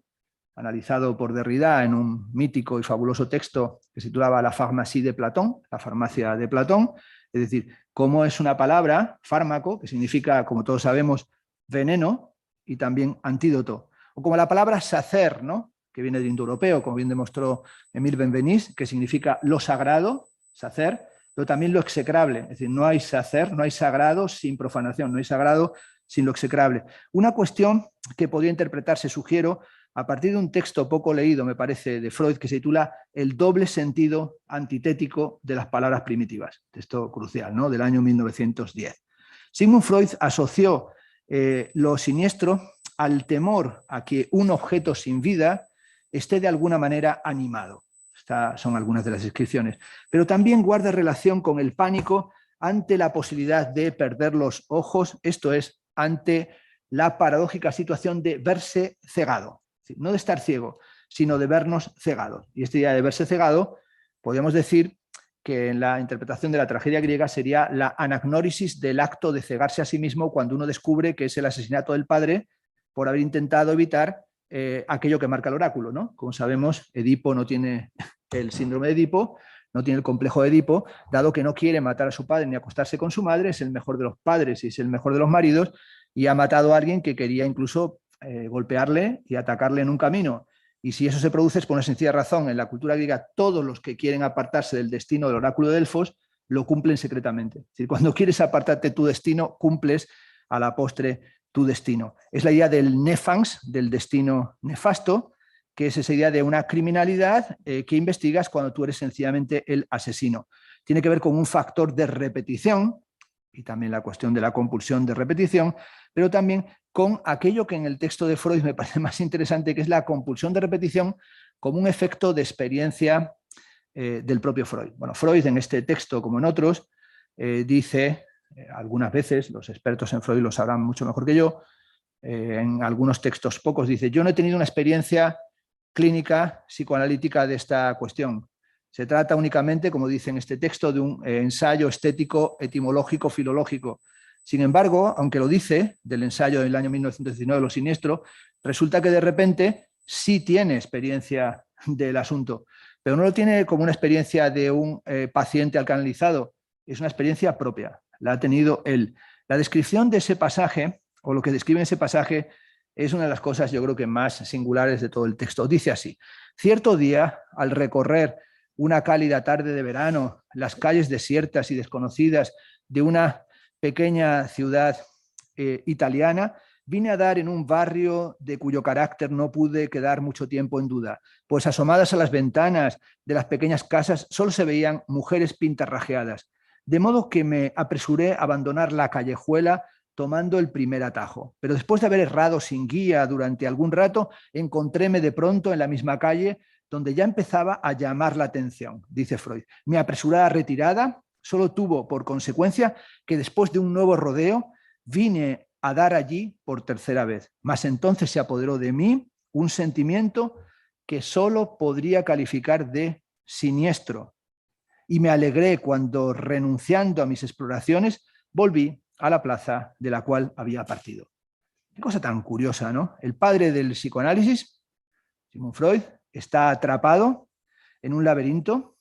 analizado por Derrida en un mítico y fabuloso texto que se titulaba La pharmacie de Platón, la farmacia de Platón, es decir, cómo es una palabra, fármaco, que significa, como todos sabemos, veneno y también antídoto, o como la palabra sacer, ¿no? Que viene del indoeuropeo, como bien demostró Emile Benveniste, que significa lo sagrado, sacer, pero también lo execrable, es decir, no hay sacer, no hay sagrado sin profanación, no hay sagrado sin lo execrable. Una cuestión que podría interpretarse, sugiero, a partir de un texto poco leído, me parece, de Freud, que se titula El doble sentido antitético de las palabras primitivas. Texto crucial, ¿no? Del año 1910. Sigmund Freud asoció lo siniestro al temor a que un objeto sin vida esté de alguna manera animado. Estas son algunas de las descripciones. Pero también guarda relación con el pánico ante la posibilidad de perder los ojos, esto es, ante la paradójica situación de verse cegado. No de estar ciego, sino de vernos cegados. Y esta idea de verse cegado, podríamos decir que en la interpretación de la tragedia griega sería la anagnórisis del acto de cegarse a sí mismo cuando uno descubre que es el asesinato del padre por haber intentado evitar aquello que marca el oráculo, ¿no? Como sabemos, Edipo no tiene el síndrome de Edipo, no tiene el complejo de Edipo, dado que no quiere matar a su padre ni acostarse con su madre, es el mejor de los padres y es el mejor de los maridos, y ha matado a alguien que quería incluso golpearle y atacarle en un camino. Y si eso se produce es por una sencilla razón. En la cultura griega, todos los que quieren apartarse del destino del oráculo de Delfos lo cumplen secretamente. Es decir, cuando quieres apartarte tu destino, cumples a la postre tu destino. Es la idea del nefans, del destino nefasto, que es esa idea de una criminalidad que investigas cuando tú eres sencillamente el asesino. Tiene que ver con un factor de repetición, y también la cuestión de la compulsión de repetición, pero también con aquello que en el texto de Freud me parece más interesante, que es la compulsión de repetición como un efecto de experiencia del propio Freud. Bueno, Freud en este texto, como en otros, dice, algunas veces, los expertos en Freud lo sabrán mucho mejor que yo, en algunos textos pocos, dice, yo no he tenido una experiencia clínica psicoanalítica de esta cuestión. Se trata únicamente, como dice en este texto, de un ensayo estético, etimológico, filológico. Sin embargo, aunque lo dice, del ensayo del año 1919, Lo siniestro, resulta que de repente sí tiene experiencia del asunto, pero no lo tiene como una experiencia de un paciente al canalizado, es una experiencia propia, la ha tenido él. La descripción de ese pasaje, o lo que describe en ese pasaje, es una de las cosas, yo creo que más singulares de todo el texto. Dice así: cierto día, al recorrer una cálida tarde de verano, las calles desiertas y desconocidas de una pequeña ciudad italiana, vine a dar en un barrio de cuyo carácter no pude quedar mucho tiempo en duda, pues asomadas a las ventanas de las pequeñas casas solo se veían mujeres pintarrajeadas, de modo que me apresuré a abandonar la callejuela tomando el primer atajo. Pero después de haber errado sin guía durante algún rato, encontréme de pronto en la misma calle donde ya empezaba a llamar la atención, dice Freud. Mi apresurada retirada solo tuvo por consecuencia que después de un nuevo rodeo vine a dar allí por tercera vez. Mas entonces se apoderó de mí un sentimiento que solo podría calificar de siniestro. Y me alegré cuando, renunciando a mis exploraciones, volví a la plaza de la cual había partido. Qué cosa tan curiosa, ¿no? El padre del psicoanálisis, Sigmund Freud, está atrapado en un laberinto,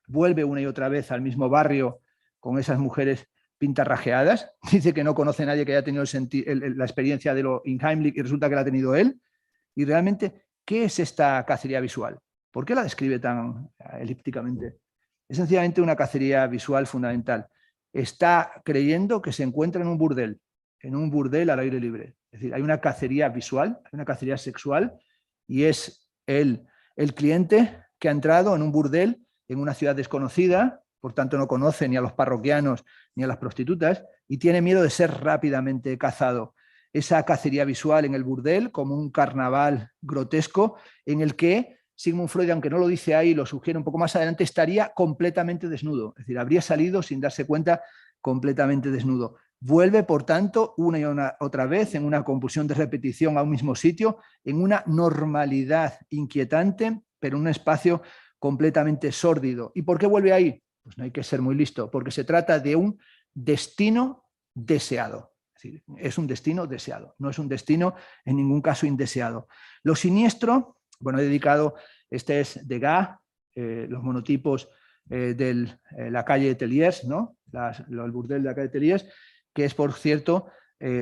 vuelve una y otra vez al mismo barrio con esas mujeres pintarrajeadas, dice que no conoce a nadie que haya tenido la experiencia de lo Heimlich y resulta que la ha tenido él. Y realmente, ¿qué es esta cacería visual? ¿Por qué la describe tan elípticamente? Es sencillamente una cacería visual fundamental. Está creyendo que se encuentra en un burdel al aire libre. Es decir, hay una cacería visual, hay una cacería sexual, y es él, el cliente que ha entrado en un burdel en una ciudad desconocida, por tanto no conoce ni a los parroquianos ni a las prostitutas, y tiene miedo de ser rápidamente cazado. Esa cacería visual en el burdel como un carnaval grotesco en el que Sigmund Freud, aunque no lo dice ahí, lo sugiere un poco más adelante, estaría completamente desnudo. Es decir, habría salido sin darse cuenta completamente desnudo. Vuelve, por tanto, una y otra vez en una compulsión de repetición a un mismo sitio, en una normalidad inquietante, pero en un espacio completamente sórdido. ¿Y por qué vuelve ahí? Pues no hay que ser muy listo, porque se trata de un destino deseado. Es decir, es un destino deseado, no es un destino en ningún caso indeseado. Lo siniestro, bueno, he dedicado, este es Degas, los monotipos de la calle Telliers, ¿no? El burdel de la calle Telliers, que es, por cierto,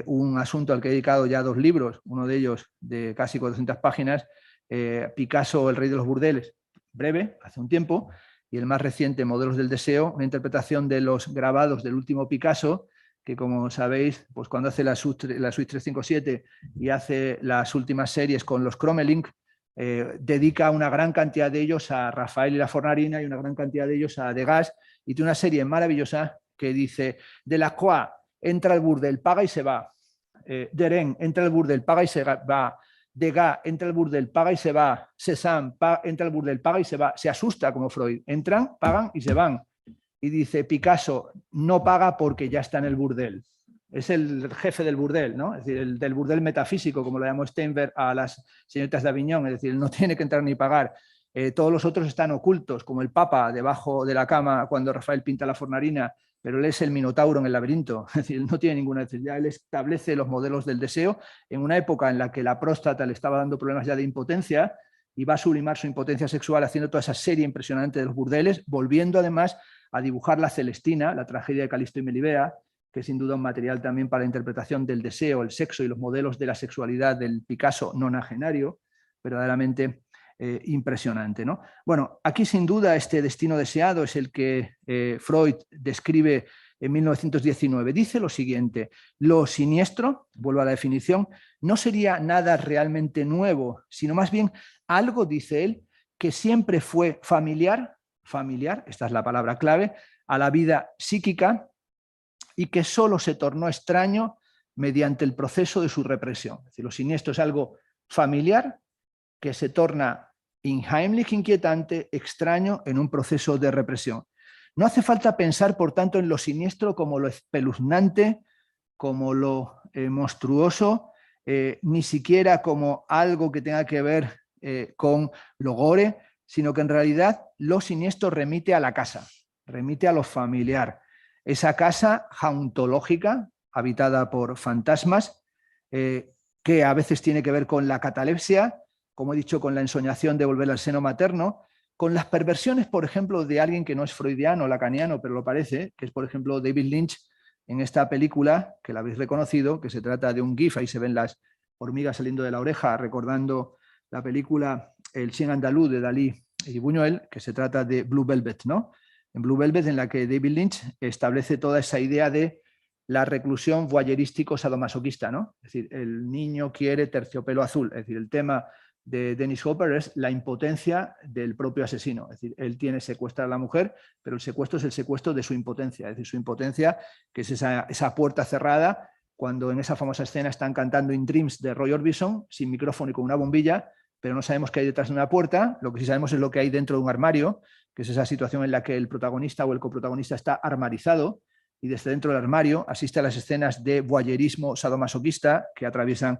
un asunto al que he dedicado ya 2 libros, uno de ellos de casi 400 páginas, Picasso, el rey de los burdeles, breve, hace un tiempo, y el más reciente, Modelos del deseo, una interpretación de los grabados del último Picasso, que como sabéis, pues cuando hace la suite 357 y hace las últimas series con los Crommelink, dedica una gran cantidad de ellos a Rafael y la Fornarina y una gran cantidad de ellos a Degas, y tiene una serie maravillosa que dice: Delacroix entra al burdel, paga y se va, Derain entra al burdel, paga y se va, Degas entra al burdel, paga y se va, Cézanne entra al burdel, paga y se va. Se asusta como Freud, entran, pagan y se van. Y dice Picasso, no paga porque ya está en el burdel. Es el jefe del burdel, ¿no? Es decir, el del burdel metafísico, como lo llamó Steinberg a las señoritas de Aviñón, es decir, no tiene que entrar ni pagar. Todos los otros están ocultos, como el Papa debajo de la cama cuando Rafael pinta la Fornarina, pero él es el Minotauro en el laberinto, es decir, no tiene ninguna necesidad. Él establece los modelos del deseo en una época en la que la próstata le estaba dando problemas ya de impotencia, y va a sublimar su impotencia sexual haciendo toda esa serie impresionante de los burdeles, volviendo además a dibujar la Celestina, la tragedia de Calisto y Melibea, que es sin duda un material también para la interpretación del deseo, el sexo y los modelos de la sexualidad del Picasso nonagenario, verdaderamente impresionante, ¿no? Bueno, aquí sin duda este destino deseado es el que Freud describe en 1919. Dice lo siguiente: lo siniestro, vuelvo a la definición, no sería nada realmente nuevo, sino más bien algo, dice él, que siempre fue familiar, esta es la palabra clave, a la vida psíquica, y que solo se tornó extraño mediante el proceso de su represión. Es decir, lo siniestro es algo familiar que se torna Heimlich, inquietante, extraño en un proceso de represión. No hace falta pensar, por tanto, en lo siniestro como lo espeluznante, como lo monstruoso, ni siquiera como algo que tenga que ver con lo gore, sino que en realidad lo siniestro remite a la casa, remite a lo familiar. Esa casa jauntológica, habitada por fantasmas, que a veces tiene que ver con la catalepsia, como he dicho, con la ensoñación de volver al seno materno, con las perversiones, por ejemplo, de alguien que no es freudiano, lacaniano, pero lo parece, que es, por ejemplo, David Lynch, en esta película, que la habéis reconocido, que se trata de un GIF, ahí se ven las hormigas saliendo de la oreja, recordando la película El Chien andaluz de Dalí y Buñuel, que se trata de Blue Velvet, ¿no? En Blue Velvet, en la que David Lynch establece toda esa idea de la reclusión voyeurístico sadomasoquista, ¿no? Es decir, el niño quiere terciopelo azul, es decir, el tema de Dennis Hopper es la impotencia del propio asesino, es decir, él tiene secuestrada a la mujer, pero el secuestro es el secuestro de su impotencia, es decir, su impotencia, que es esa puerta cerrada cuando en esa famosa escena están cantando In Dreams de Roy Orbison, sin micrófono y con una bombilla, pero no sabemos qué hay detrás de una puerta. Lo que sí sabemos es lo que hay dentro de un armario, que es esa situación en la que el protagonista o el coprotagonista está armarizado y desde dentro del armario asiste a las escenas de voyerismo sadomasoquista que atraviesan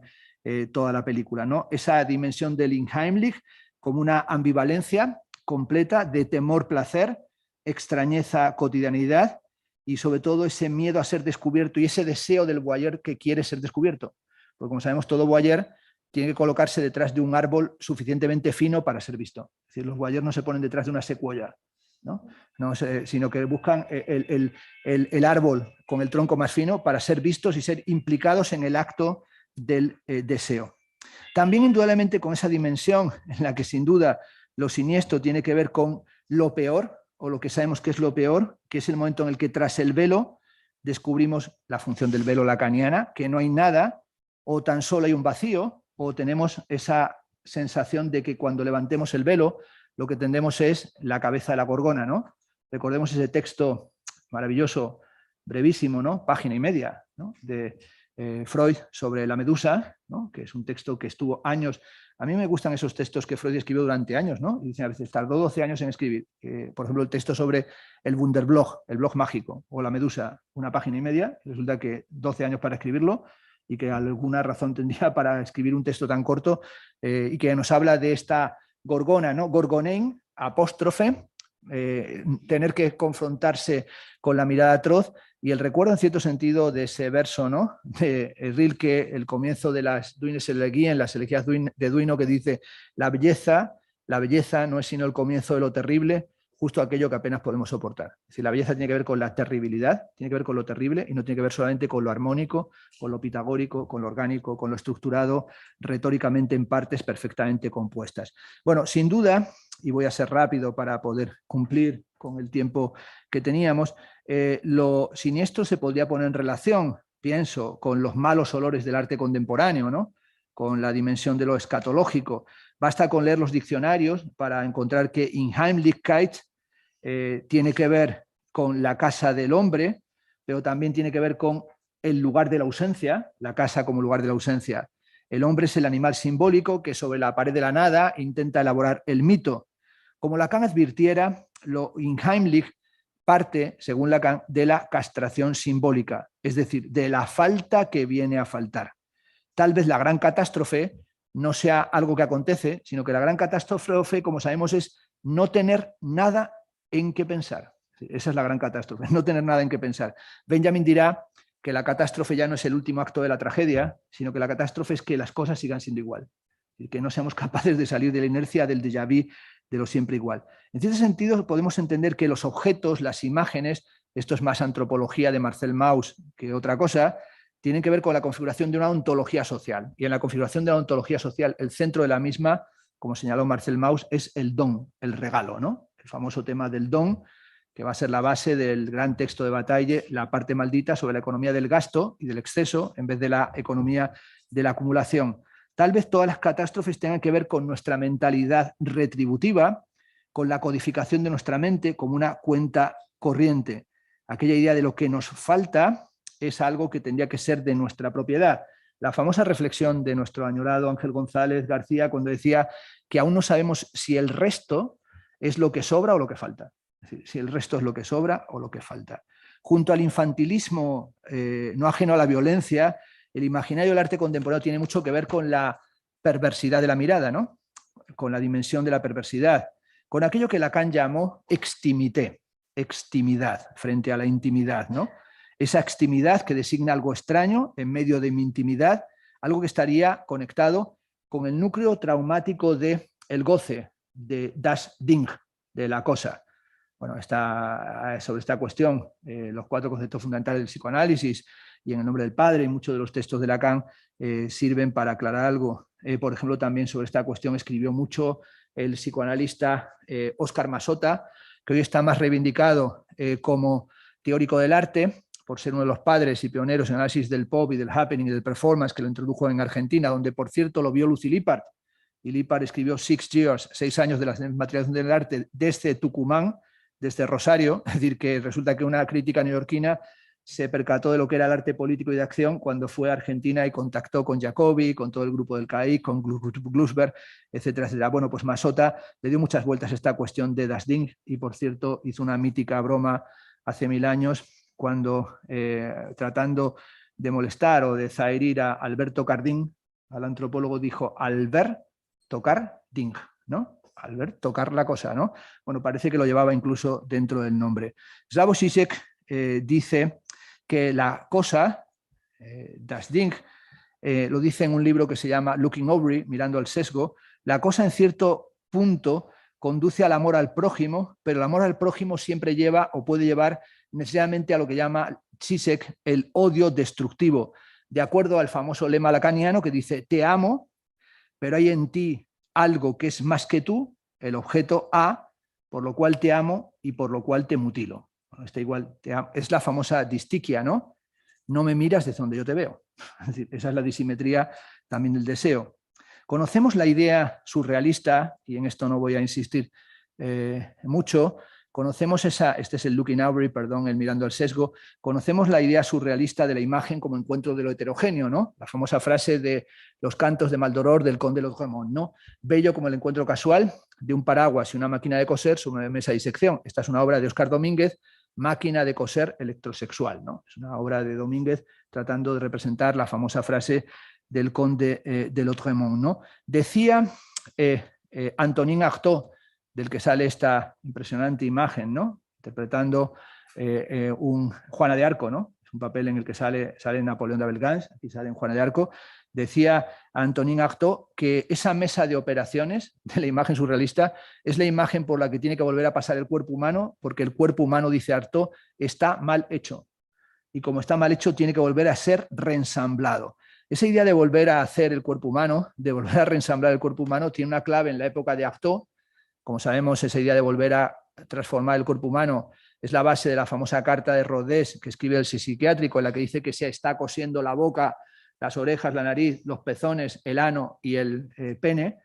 toda la película, ¿no? Esa dimensión del Unheimlich como una ambivalencia completa de temor-placer, extrañeza, cotidianidad y sobre todo ese miedo a ser descubierto y ese deseo del voyeur que quiere ser descubierto. Porque como sabemos, todo voyeur tiene que colocarse detrás de un árbol suficientemente fino para ser visto. Es decir, los voyeurs no se ponen detrás de una secuoya, ¿no? Sino que buscan el árbol con el tronco más fino para ser vistos y ser implicados en el acto del deseo. También indudablemente con esa dimensión en la que sin duda lo siniestro tiene que ver con lo peor, o lo que sabemos que es lo peor, que es el momento en el que tras el velo descubrimos la función del velo lacaniana, que no hay nada, o tan solo hay un vacío, o tenemos esa sensación de que cuando levantemos el velo lo que tendremos es la cabeza de la gorgona, ¿no? Recordemos ese texto maravilloso, brevísimo, ¿no? Página y media, ¿no? De Freud sobre la medusa, ¿no? Que es un texto que estuvo años. A mí me gustan esos textos que Freud escribió durante años, ¿no? Y dicen a veces tardó 12 años en escribir. Por ejemplo, el texto sobre el Wunderblog, el blog mágico, o la medusa, una página y media. Resulta que 12 años para escribirlo y que alguna razón tendría para escribir un texto tan corto y que nos habla de esta gorgona, ¿no? Gorgonein, apóstrofe, tener que confrontarse con la mirada atroz y el recuerdo en cierto sentido de ese verso, ¿no? De Rilke, el comienzo de las Duines Elegías, en las elegías de Duino, que dice la belleza no es sino el comienzo de lo terrible, justo aquello que apenas podemos soportar. Es decir, la belleza tiene que ver con la terribilidad, tiene que ver con lo terrible y no tiene que ver solamente con lo armónico, con lo pitagórico, con lo orgánico, con lo estructurado, retóricamente en partes perfectamente compuestas. Bueno, sin duda, y voy a ser rápido para poder cumplir con el tiempo que teníamos, lo siniestro se podría poner en relación, pienso, con los malos olores del arte contemporáneo, ¿no? Con la dimensión de lo escatológico. Basta con leer los diccionarios para encontrar que Unheimlichkeit tiene que ver con la casa del hombre, pero también tiene que ver con el lugar de la ausencia, la casa como lugar de la ausencia. El hombre es el animal simbólico que sobre la pared de la nada intenta elaborar el mito. Como Lacan advirtiera, lo Unheimlich parte, según Lacan, de la castración simbólica, es decir, de la falta que viene a faltar. Tal vez la gran catástrofe no sea algo que acontece, sino que la gran catástrofe, como sabemos, es no tener nada en qué pensar. Esa es la gran catástrofe, no tener nada en qué pensar. Benjamin dirá que la catástrofe ya no es el último acto de la tragedia, sino que la catástrofe es que las cosas sigan siendo igual, y que no seamos capaces de salir de la inercia del déjà vu, de lo siempre igual. En cierto sentido, podemos entender que los objetos, las imágenes, esto es más antropología de Marcel Mauss que otra cosa, tienen que ver con la configuración de una ontología social. Y en la configuración de la ontología social, el centro de la misma, como señaló Marcel Mauss, es el don, el regalo, ¿no? El famoso tema del don, que va a ser la base del gran texto de Bataille, La parte maldita, sobre la economía del gasto y del exceso, en vez de la economía de la acumulación. Tal vez todas las catástrofes tengan que ver con nuestra mentalidad retributiva, con la codificación de nuestra mente como una cuenta corriente. Aquella idea de lo que nos falta es algo que tendría que ser de nuestra propiedad. La famosa reflexión de nuestro añorado Ángel González García cuando decía que aún no sabemos si el resto es lo que sobra o lo que falta. Es decir, si el resto es lo que sobra o lo que falta. Junto al infantilismo no ajeno a la violencia, el imaginario del arte contemporáneo tiene mucho que ver con la perversidad de la mirada, ¿no? Con la dimensión de la perversidad, con aquello que Lacan llamó extimité, extimidad frente a la intimidad, ¿no? Esa extimidad que designa algo extraño en medio de mi intimidad, algo que estaría conectado con el núcleo traumático del goce, de das Ding, de la cosa. Bueno, sobre esta cuestión, los 4 conceptos fundamentales del psicoanálisis y En el nombre del padre y muchos de los textos de Lacan sirven para aclarar algo. Por ejemplo, también sobre esta cuestión escribió mucho el psicoanalista Óscar Masota, que hoy está más reivindicado como teórico del arte, por ser uno de los padres y pioneros en análisis del pop y del happening y del performance, que lo introdujo en Argentina, donde por cierto lo vio Lucy Lippard. Y Lippard escribió 6 años de la materialización del arte desde Tucumán, desde Rosario, es decir, que resulta que una crítica neoyorquina se percató de lo que era el arte político y de acción cuando fue a Argentina y contactó con Jacobi, con todo el grupo del CAI, con Glusberg, etcétera, etcétera. Bueno, pues Masota le dio muchas vueltas a esta cuestión de Das Ding y, por cierto, hizo una mítica broma hace 1000 años cuando, tratando de molestar o de zaherir a Alberto Cardín, al antropólogo, dijo Albert tocar Ding, ¿no? Albert tocar la cosa, ¿no? Bueno, parece que lo llevaba incluso dentro del nombre. Slavoj Žižek dice que la cosa, das Ding, lo dice en un libro que se llama Looking Over, mirando al sesgo, la cosa en cierto punto conduce al amor al prójimo, pero el amor al prójimo siempre lleva o puede llevar necesariamente a lo que llama Žižek el odio destructivo, de acuerdo al famoso lema lacaniano que dice, te amo, pero hay en ti algo que es más que tú, el objeto A, por lo cual te amo y por lo cual te mutilo. Bueno, está igual, es la famosa distiquia, ¿no? No me miras desde donde yo te veo. Es decir, esa es la disimetría también del deseo. Conocemos la idea surrealista, y en esto no voy a insistir mucho, conocemos este es el Looking Over, perdón, el mirando al sesgo, conocemos la idea surrealista de la imagen como encuentro de lo heterogéneo, ¿no? La famosa frase de los cantos de Maldoror del conde Laudrémont, ¿no? Bello como el encuentro casual de un paraguas y una máquina de coser sobre una mesa de disección. Esta es una obra de Óscar Domínguez, Máquina de coser electrosexual, ¿no? Es una obra de Domínguez tratando de representar la famosa frase del conde de Laudrémont, ¿no? Decía Antonin Artaud, del que sale esta impresionante imagen, ¿no? Interpretando un Juana de Arco, ¿no? Es un papel en el que sale Napoleón de Belgans, aquí sale en Juana de Arco. Decía Antonin Artaud que esa mesa de operaciones de la imagen surrealista es la imagen por la que tiene que volver a pasar el cuerpo humano, porque el cuerpo humano, dice Artaud, está mal hecho. Y como está mal hecho, tiene que volver a ser reensamblado. Esa idea de volver a hacer el cuerpo humano, de volver a reensamblar el cuerpo humano, tiene una clave en la época de Artaud. Como sabemos, esa idea de volver a transformar el cuerpo humano es la base de la famosa carta de Rodés que escribe el psiquiátrico, en la que dice que se está cosiendo la boca, las orejas, la nariz, los pezones, el ano y el pene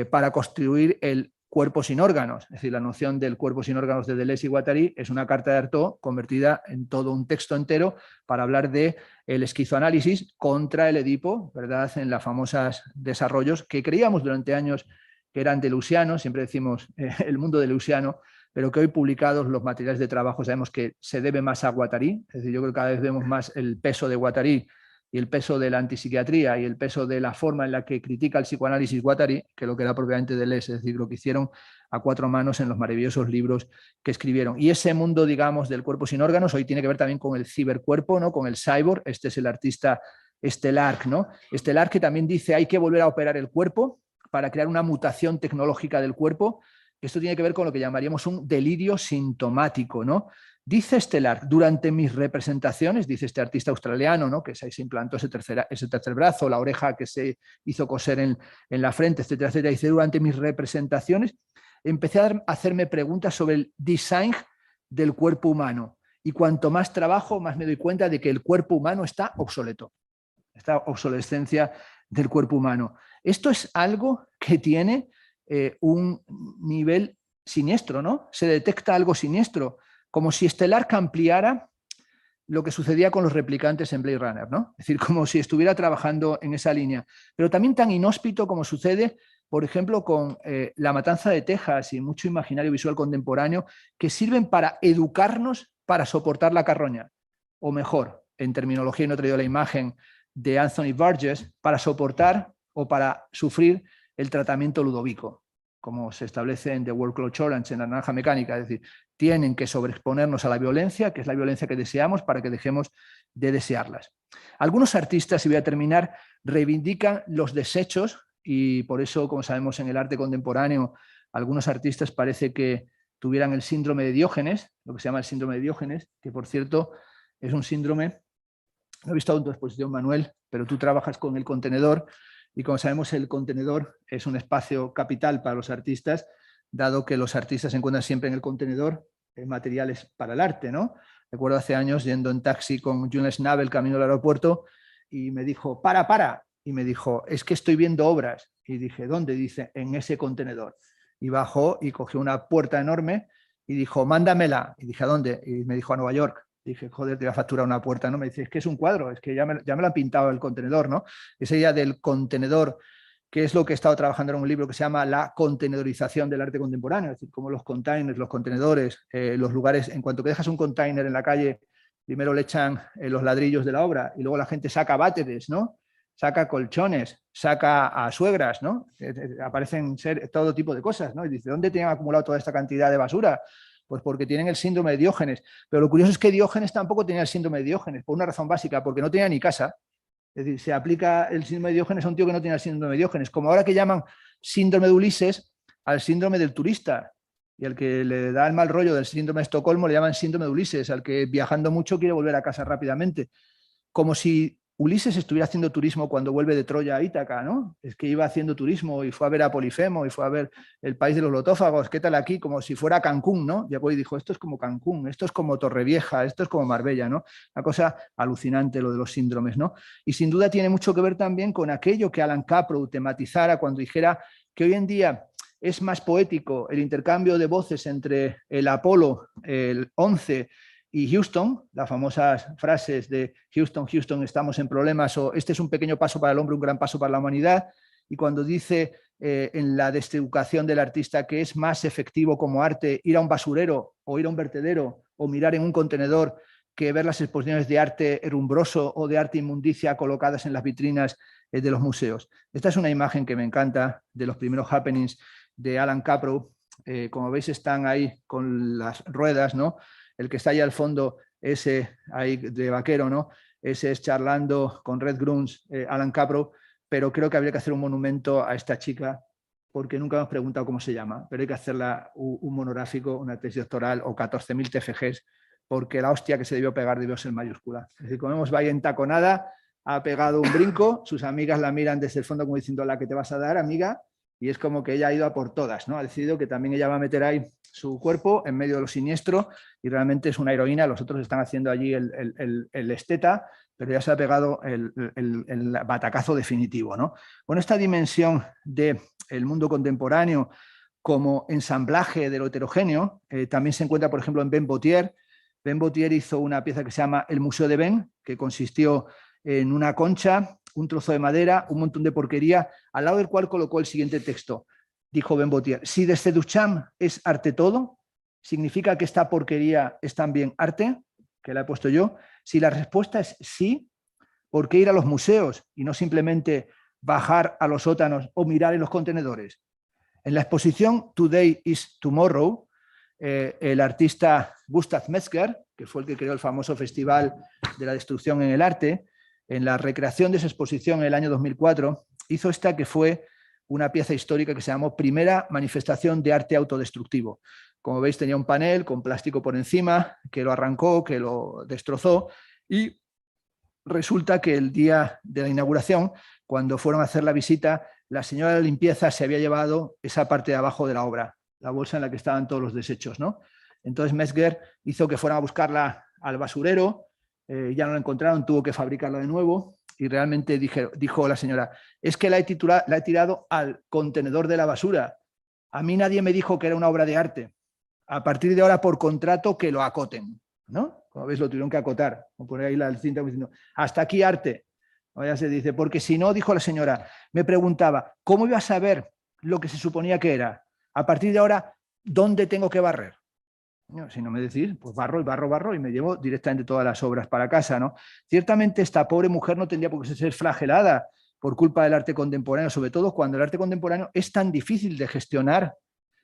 para construir el cuerpo sin órganos. Es decir, la noción del cuerpo sin órganos de Deleuze y Guattari es una carta de Artaud convertida en todo un texto entero para hablar de el esquizoanálisis contra el Edipo, ¿verdad? En los famosos desarrollos que creíamos durante años que eran deleuzianos, siempre decimos el mundo deleuziano, pero que hoy publicados los materiales de trabajo sabemos que se debe más a Guattari. Es decir, yo creo que cada vez vemos más el peso de Guattari y el peso de la antipsiquiatría y el peso de la forma en la que critica el psicoanálisis Guattari, que lo que era propiamente Deleuze, es decir, lo que hicieron a cuatro manos en los maravillosos libros que escribieron. Y ese mundo, digamos, del cuerpo sin órganos, hoy tiene que ver también con el cibercuerpo, ¿no? Con el cyborg. Este es el artista Estelar, ¿no? Estelar, que también dice hay que volver a operar el cuerpo para crear una mutación tecnológica del cuerpo. Esto tiene que ver con lo que llamaríamos un delirio sintomático, ¿no? Dice Estelar, durante mis representaciones, dice este artista australiano, ¿no? Que se implantó ese tercer brazo, la oreja que se hizo coser en la frente, etcétera, etcétera. Dice, durante mis representaciones empecé a hacerme preguntas sobre el design del cuerpo humano. Y cuanto más trabajo, más me doy cuenta de que el cuerpo humano está obsoleto. Esta obsolescencia del cuerpo humano. Esto es algo que tiene un nivel siniestro, ¿no? Se detecta algo siniestro, como si Estelar ampliara lo que sucedía con los replicantes en Blade Runner, ¿no? Es decir, como si estuviera trabajando en esa línea. Pero también tan inhóspito como sucede, por ejemplo, con La Matanza de Texas y mucho imaginario visual contemporáneo que sirven para educarnos para soportar la carroña. O mejor, en terminología, y no he traído la imagen de Anthony Burgess, para soportar o para sufrir el tratamiento ludovico, como se establece en The Workload Challenge, en la naranja mecánica. Es decir, tienen que sobreexponernos a la violencia, que es la violencia que deseamos, para que dejemos de desearlas. Algunos artistas, y voy a terminar, reivindican los desechos, y por eso, como sabemos en el arte contemporáneo, algunos artistas parece que tuvieran el síndrome de Diógenes, lo que se llama el síndrome de Diógenes, que por cierto es un síndrome. No he visto aún tu exposición, Manuel, pero tú trabajas con el contenedor y como sabemos el contenedor es un espacio capital para los artistas, dado que los artistas se encuentran siempre en el contenedor materiales para el arte, ¿no? Recuerdo hace años yendo en taxi con Jules Schnabel camino al aeropuerto y me dijo, para, y me dijo, es que estoy viendo obras. Y dije, ¿dónde? Dice, en ese contenedor. Y bajó y cogió una puerta enorme y dijo, mándamela. Y dije, ¿a dónde? Y me dijo, a Nueva York. Dije, joder, te voy a facturar una puerta, ¿no? Me dice, es que es un cuadro, es que ya me lo han pintado el contenedor, ¿no? Esa idea del contenedor, que es lo que he estado trabajando en un libro que se llama La contenedorización del arte contemporáneo, es decir, cómo los containers, los contenedores, los lugares, en cuanto que dejas un container en la calle, primero le echan los ladrillos de la obra y luego la gente saca váteres, ¿no? Saca colchones, saca a suegras, ¿no? Aparecen ser todo tipo de cosas, ¿no? Y dice, ¿dónde tienen acumulado toda esta cantidad de basura? Pues porque tienen el síndrome de Diógenes. Pero lo curioso es que Diógenes tampoco tenía el síndrome de Diógenes, por una razón básica, porque no tenía ni casa. Es decir, se aplica el síndrome de Diógenes a un tío que no tiene el síndrome de Diógenes, como ahora que llaman síndrome de Ulises al síndrome del turista. Y al que le da el mal rollo del síndrome de Estocolmo le llaman síndrome de Ulises, al que viajando mucho quiere volver a casa rápidamente. Como si Ulises estuviera haciendo turismo cuando vuelve de Troya a Ítaca, ¿no? Es que iba haciendo turismo y fue a ver a Polifemo y fue a ver el país de los lotófagos, ¿qué tal aquí? Como si fuera Cancún, ¿no? Llegó y dijo, esto es como Cancún, esto es como Torrevieja, esto es como Marbella, ¿no? Una cosa alucinante lo de los síndromes, ¿no? Y sin duda tiene mucho que ver también con aquello que Alan Caprow tematizara cuando dijera que hoy en día es más poético el intercambio de voces entre el Apolo, el 11 y Houston, las famosas frases de Houston, Houston, estamos en problemas, o este es un pequeño paso para el hombre, un gran paso para la humanidad, y cuando dice en la deseducación del artista que es más efectivo como arte ir a un basurero o ir a un vertedero o mirar en un contenedor que ver las exposiciones de arte herumbroso o de arte inmundicia colocadas en las vitrinas de los museos. Esta es una imagen que me encanta de los primeros happenings de Alan Caprow. Como veis están ahí con las ruedas, ¿no? El que está ahí al fondo, ese ahí de vaquero, ¿no? Ese es charlando con Red Grunts, Alan Caprow, pero creo que habría que hacer un monumento a esta chica porque nunca hemos preguntado cómo se llama, pero hay que hacerla un monográfico, una tesis doctoral o 14.000 TFGs, porque la hostia que se debió ser mayúscula. Es decir, como vemos, va ahí entaconada, ha pegado un brinco, sus amigas la miran desde el fondo como diciendo, la que te vas a dar, amiga, y es como que ella ha ido a por todas, ¿no? Ha decidido que también ella va a meter ahí su cuerpo en medio de lo siniestro y realmente es una heroína. Los otros están haciendo allí el esteta, pero ya se ha pegado el batacazo definitivo, ¿no? Bueno, esta dimensión del mundo contemporáneo como ensamblaje de lo heterogéneo también se encuentra, por ejemplo, en Ben Botier. Ben Botier hizo una pieza que se llama El Museo de Ben, que consistió en una concha, un trozo de madera, un montón de porquería, al lado del cual colocó el siguiente texto. Dijo Ben Botier, si desde Duchamp es arte todo, ¿significa que esta porquería es también arte? Que la he puesto yo. Si la respuesta es sí, ¿por qué ir a los museos y no simplemente bajar a los sótanos o mirar en los contenedores? En la exposición Today is Tomorrow, el artista Gustav Metzger, que fue el que creó el famoso Festival de la Destrucción en el Arte, en la recreación de esa exposición en el año 2004, hizo esta que fue una pieza histórica que se llamó Primera manifestación de arte autodestructivo. Como veis, tenía un panel con plástico por encima, que lo arrancó, que lo destrozó, y resulta que el día de la inauguración, cuando fueron a hacer la visita, la señora de limpieza se había llevado esa parte de abajo de la obra, la bolsa en la que estaban todos los desechos, ¿no? Entonces Metzger hizo que fueran a buscarla al basurero, ya no la encontraron, tuvo que fabricarla de nuevo y realmente dijo la señora, es que la he tirado al contenedor de la basura. A mí nadie me dijo que era una obra de arte. A partir de ahora, por contrato, que lo acoten, ¿no? Como veis, lo tuvieron que acotar. Como poner ahí la cinta diciendo, hasta aquí arte. O ya se dice, porque si no, dijo la señora, me preguntaba, ¿cómo iba a saber lo que se suponía que era? A partir de ahora, ¿dónde tengo que barrer? No, si no me decís, pues barro y barro, barro y me llevo directamente todas las obras para casa, ¿no? Ciertamente esta pobre mujer no tendría por qué ser flagelada por culpa del arte contemporáneo, sobre todo cuando el arte contemporáneo es tan difícil de gestionar,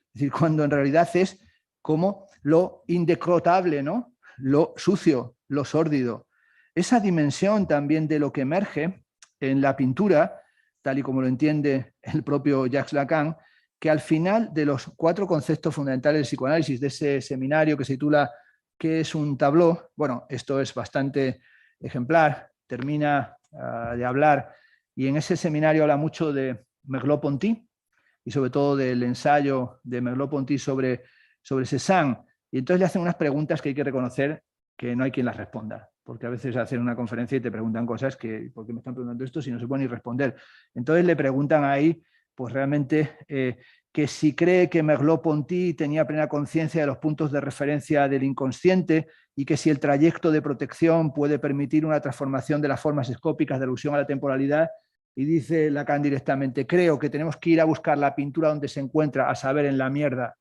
es decir, cuando en realidad es como lo indecrotable, ¿no? Lo sucio, lo sórdido. Esa dimensión también de lo que emerge en la pintura, tal y como lo entiende el propio Jacques Lacan, que al final de los 4 conceptos fundamentales del psicoanálisis, de ese seminario que se titula ¿Qué es un tableau? Bueno, esto es bastante ejemplar, termina de hablar y en ese seminario habla mucho de Merleau-Ponty y sobre todo del ensayo de Merleau-Ponty sobre Cézanne, y entonces le hacen unas preguntas que hay que reconocer que no hay quien las responda, porque a veces hacen una conferencia y te preguntan cosas que, ¿por qué me están preguntando esto si no se puede ni responder? Entonces le preguntan ahí, pues realmente, que si cree que Merleau-Ponty tenía plena conciencia de los puntos de referencia del inconsciente, y que si el trayecto de protección puede permitir una transformación de las formas escópicas de alusión a la temporalidad. Y dice Lacan directamente, creo que tenemos que ir a buscar la pintura donde se encuentra, a saber, en la mierda.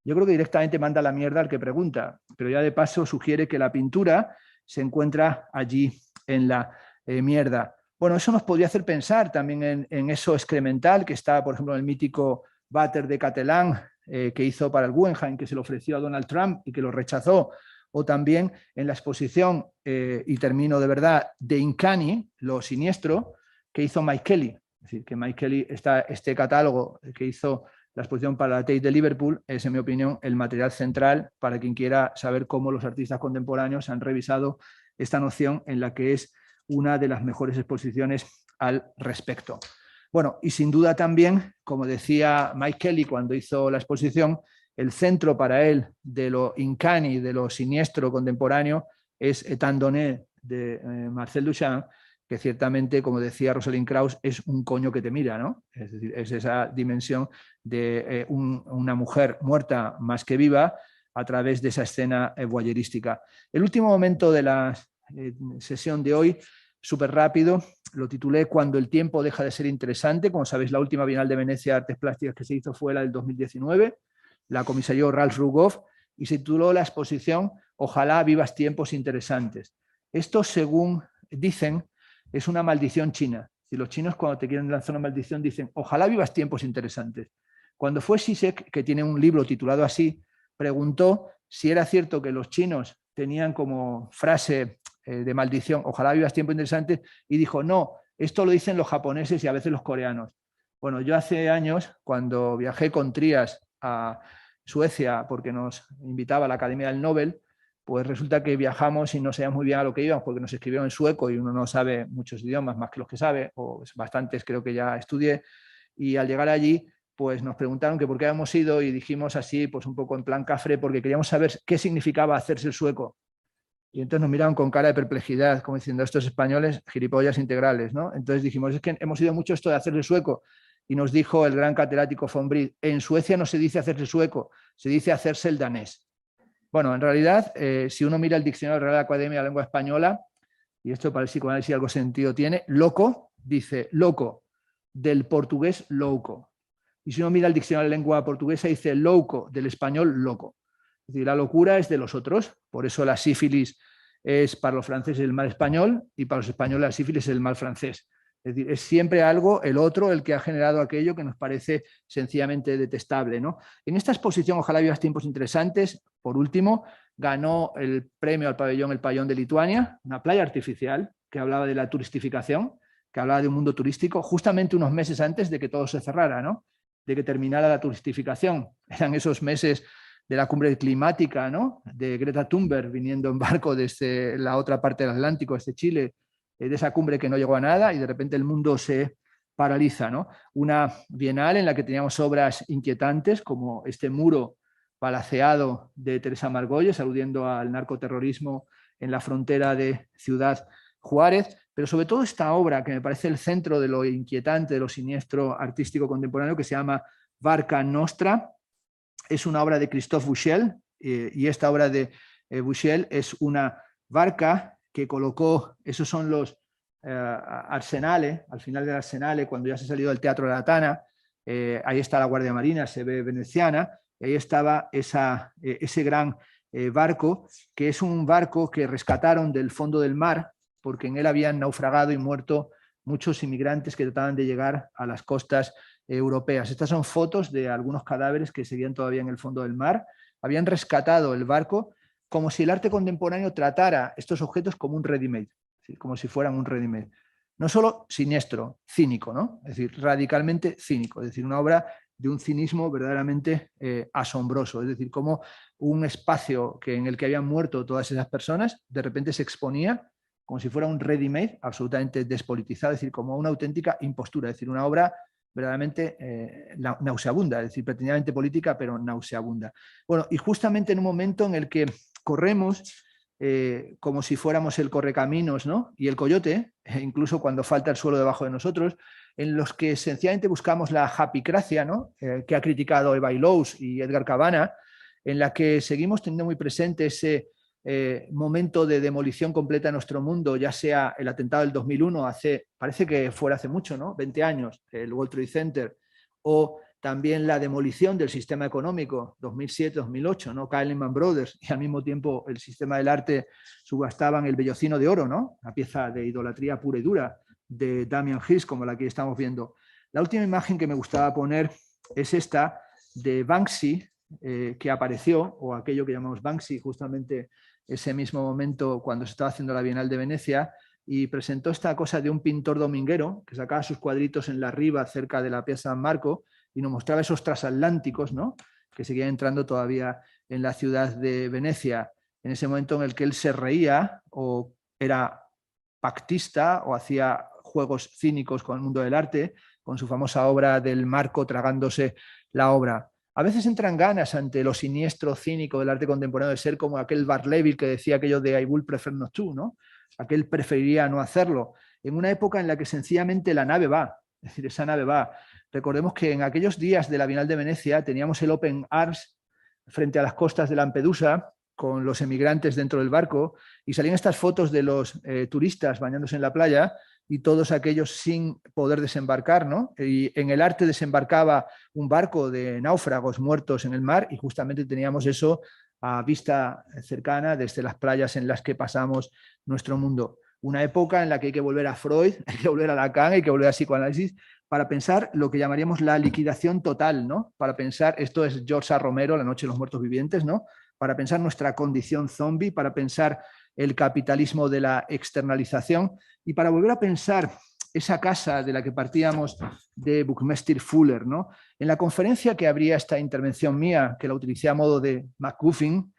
Yo creo que directamente manda la mierda al que pregunta, pero ya de paso sugiere que la pintura se encuentra allí en la mierda. Bueno, eso nos podría hacer pensar también en eso excremental que está, por ejemplo, en el mítico váter de Catalán que hizo para el Guggenheim, que se le ofreció a Donald Trump y que lo rechazó, o también en la exposición, y termino de verdad, de Incani, lo siniestro, que hizo Mike Kelly. Es decir, que Mike Kelly, este catálogo que hizo la exposición para la Tate de Liverpool, es, en mi opinión, el material central para quien quiera saber cómo los artistas contemporáneos han revisado esta noción, en la que es una de las mejores exposiciones al respecto. Bueno, y sin duda también, como decía Mike Kelly cuando hizo la exposición, el centro para él de lo Incani, de lo siniestro contemporáneo, es Étant donné de Marcel Duchamp, que ciertamente, como decía Rosalind Krauss, es un coño que te mira, ¿no? Es decir, es esa dimensión de una mujer muerta más que viva a través de esa escena voyerística. El último momento de la sesión de hoy, súper rápido, lo titulé Cuando el tiempo deja de ser interesante. Como sabéis, la última Bienal de Venecia de Artes Plásticas que se hizo fue la del 2019, la comisarió Ralph Rugoff, y se tituló la exposición Ojalá vivas tiempos interesantes. Esto, según dicen, es una maldición china. Si los chinos, cuando te quieren lanzar una maldición, dicen ojalá vivas tiempos interesantes. Cuando fue Zizek, que tiene un libro titulado así, preguntó si era cierto que los chinos tenían como frase de maldición ojalá vivas tiempos interesantes, y dijo no, esto lo dicen los japoneses y a veces los coreanos. Bueno, yo hace años, cuando viajé con Trías a Suecia porque nos invitaba a la Academia del Nobel, pues resulta que viajamos y no sabíamos muy bien a lo que íbamos porque nos escribieron en sueco y uno no sabe muchos idiomas más que los que sabe, o bastantes creo que ya estudié, y al llegar allí pues nos preguntaron que por qué habíamos ido y dijimos así, pues un poco en plan cafre, porque queríamos saber qué significaba hacerse el sueco. Y entonces nos miraron con cara de perplejidad, como diciendo, estos españoles, gilipollas integrales, ¿no? Entonces dijimos, es que hemos ido mucho esto de hacerse el sueco. Y nos dijo el gran catedrático von Bried, en Suecia no se dice hacerse el sueco, se dice hacerse el danés. Bueno, en realidad, si uno mira el diccionario de la Real Academia de la Lengua Española, y esto para el psicoanálisis algo sentido tiene, loco, dice loco, del portugués louco. Y si uno mira el diccionario de lengua portuguesa, dice louco, del español loco. Es decir, la locura es de los otros, por eso la sífilis es para los franceses el mal español y para los españoles la sífilis es el mal francés. Es decir, es siempre algo, el otro, el que ha generado aquello que nos parece sencillamente detestable, ¿no? En esta exposición, ojalá vivas tiempos interesantes, por último, ganó el premio al pabellón El Pabellón de Lituania, una playa artificial que hablaba de la turistificación, que hablaba de un mundo turístico, justamente unos meses antes de que todo se cerrara, ¿no? De que terminara la turistificación. Eran esos meses de la cumbre climática, ¿no? De Greta Thunberg viniendo en barco desde la otra parte del Atlántico, desde Chile, de esa cumbre que no llegó a nada y de repente el mundo se paraliza, ¿no? Una bienal en la que teníamos obras inquietantes como este muro palaceado de Teresa Margolles, aludiendo al narcoterrorismo en la frontera de Ciudad Juárez, pero sobre todo esta obra que me parece el centro de lo inquietante, de lo siniestro artístico contemporáneo, que se llama Barca Nostra. Es una obra de Christophe Buchel, y esta obra de Buchel es una barca que colocó, esos son los arsenales, al final del arsenale, cuando ya se ha salido del Teatro de la Tana, ahí está la Guardia Marina, se ve veneciana, y ahí estaba ese gran barco, que es un barco que rescataron del fondo del mar, porque en él habían naufragado y muerto muchos inmigrantes que trataban de llegar a las costas europeas. Estas son fotos de algunos cadáveres que seguían todavía en el fondo del mar. Habían rescatado el barco como si el arte contemporáneo tratara estos objetos como un ready-made, como si fueran un ready-made. No solo siniestro, cínico, ¿no? Es decir, radicalmente cínico, es decir, una obra de un cinismo verdaderamente asombroso, es decir, como un espacio en el que habían muerto todas esas personas, de repente se exponía como si fuera un ready-made absolutamente despolitizado, es decir, como una auténtica impostura, es decir, una obra verdaderamente nauseabunda, es decir, pretendidamente política, pero nauseabunda. Bueno, y justamente en un momento en el que corremos como si fuéramos el correcaminos, ¿no? Y el coyote, incluso cuando falta el suelo debajo de nosotros, en los que sencillamente buscamos la happycracia, ¿no? Que ha criticado Eva Illouz y Edgar Cabana, en la que seguimos teniendo muy presente ese momento de demolición completa en nuestro mundo, ya sea el atentado del 2001, parece que fuera hace mucho, ¿no? 20 años, el World Trade Center, o también la demolición del sistema económico, 2007-2008, ¿no? Cae Lehman Brothers, y al mismo tiempo el sistema del arte subastaban el vellocino de oro, ¿no? Una pieza de idolatría pura y dura de Damien Hirst, como la que estamos viendo. La última imagen que me gustaba poner es esta de Banksy, que apareció, o aquello que llamamos Banksy, justamente ese mismo momento cuando se estaba haciendo la Bienal de Venecia, y presentó esta cosa de un pintor dominguero que sacaba sus cuadritos en la riba cerca de la Piazza San Marco y nos mostraba esos transatlánticos, ¿no?, que seguían entrando todavía en la ciudad de Venecia, en ese momento en el que él se reía o era pactista o hacía juegos cínicos con el mundo del arte, con su famosa obra del Marco tragándose la obra. A veces entran ganas ante lo siniestro, cínico del arte contemporáneo de ser como aquel Barleville que decía aquello de I would prefer not to, ¿no? Aquel preferiría no hacerlo, en una época en la que sencillamente la nave va, es decir, esa nave va. Recordemos que en aquellos días de la Bienal de Venecia teníamos el Open Arms frente a las costas de Lampedusa, con los emigrantes dentro del barco, y salían estas fotos de los turistas bañándose en la playa y todos aquellos sin poder desembarcar, ¿no? Y en el arte desembarcaba un barco de náufragos muertos en el mar y justamente teníamos eso a vista cercana desde las playas en las que pasamos nuestro mundo. Una época en la que hay que volver a Freud, hay que volver a Lacan, hay que volver a psicoanálisis para pensar lo que llamaríamos la liquidación total, ¿no? Para pensar, esto es George A. Romero, La noche de los muertos vivientes, ¿no? Para pensar nuestra condición zombie, para pensar el capitalismo de la externalización y para volver a pensar esa casa de la que partíamos de Buckminster Fuller, ¿no? En la conferencia que abría esta intervención mía, que la utilicé a modo de MacGuffin,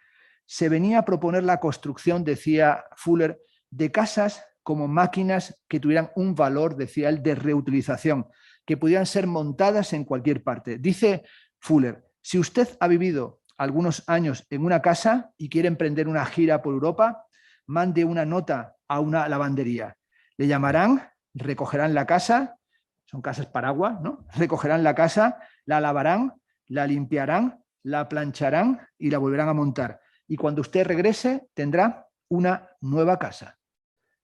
se venía a proponer la construcción, decía Fuller, de casas como máquinas que tuvieran un valor, decía él, de reutilización, que pudieran ser montadas en cualquier parte. Dice Fuller, si usted ha vivido algunos años en una casa y quiere emprender una gira por Europa, mande una nota a una lavandería. Le llamarán, recogerán la casa, son casas paraguas, ¿no? Recogerán la casa, la lavarán, la limpiarán, la plancharán y la volverán a montar. Y cuando usted regrese, tendrá una nueva casa.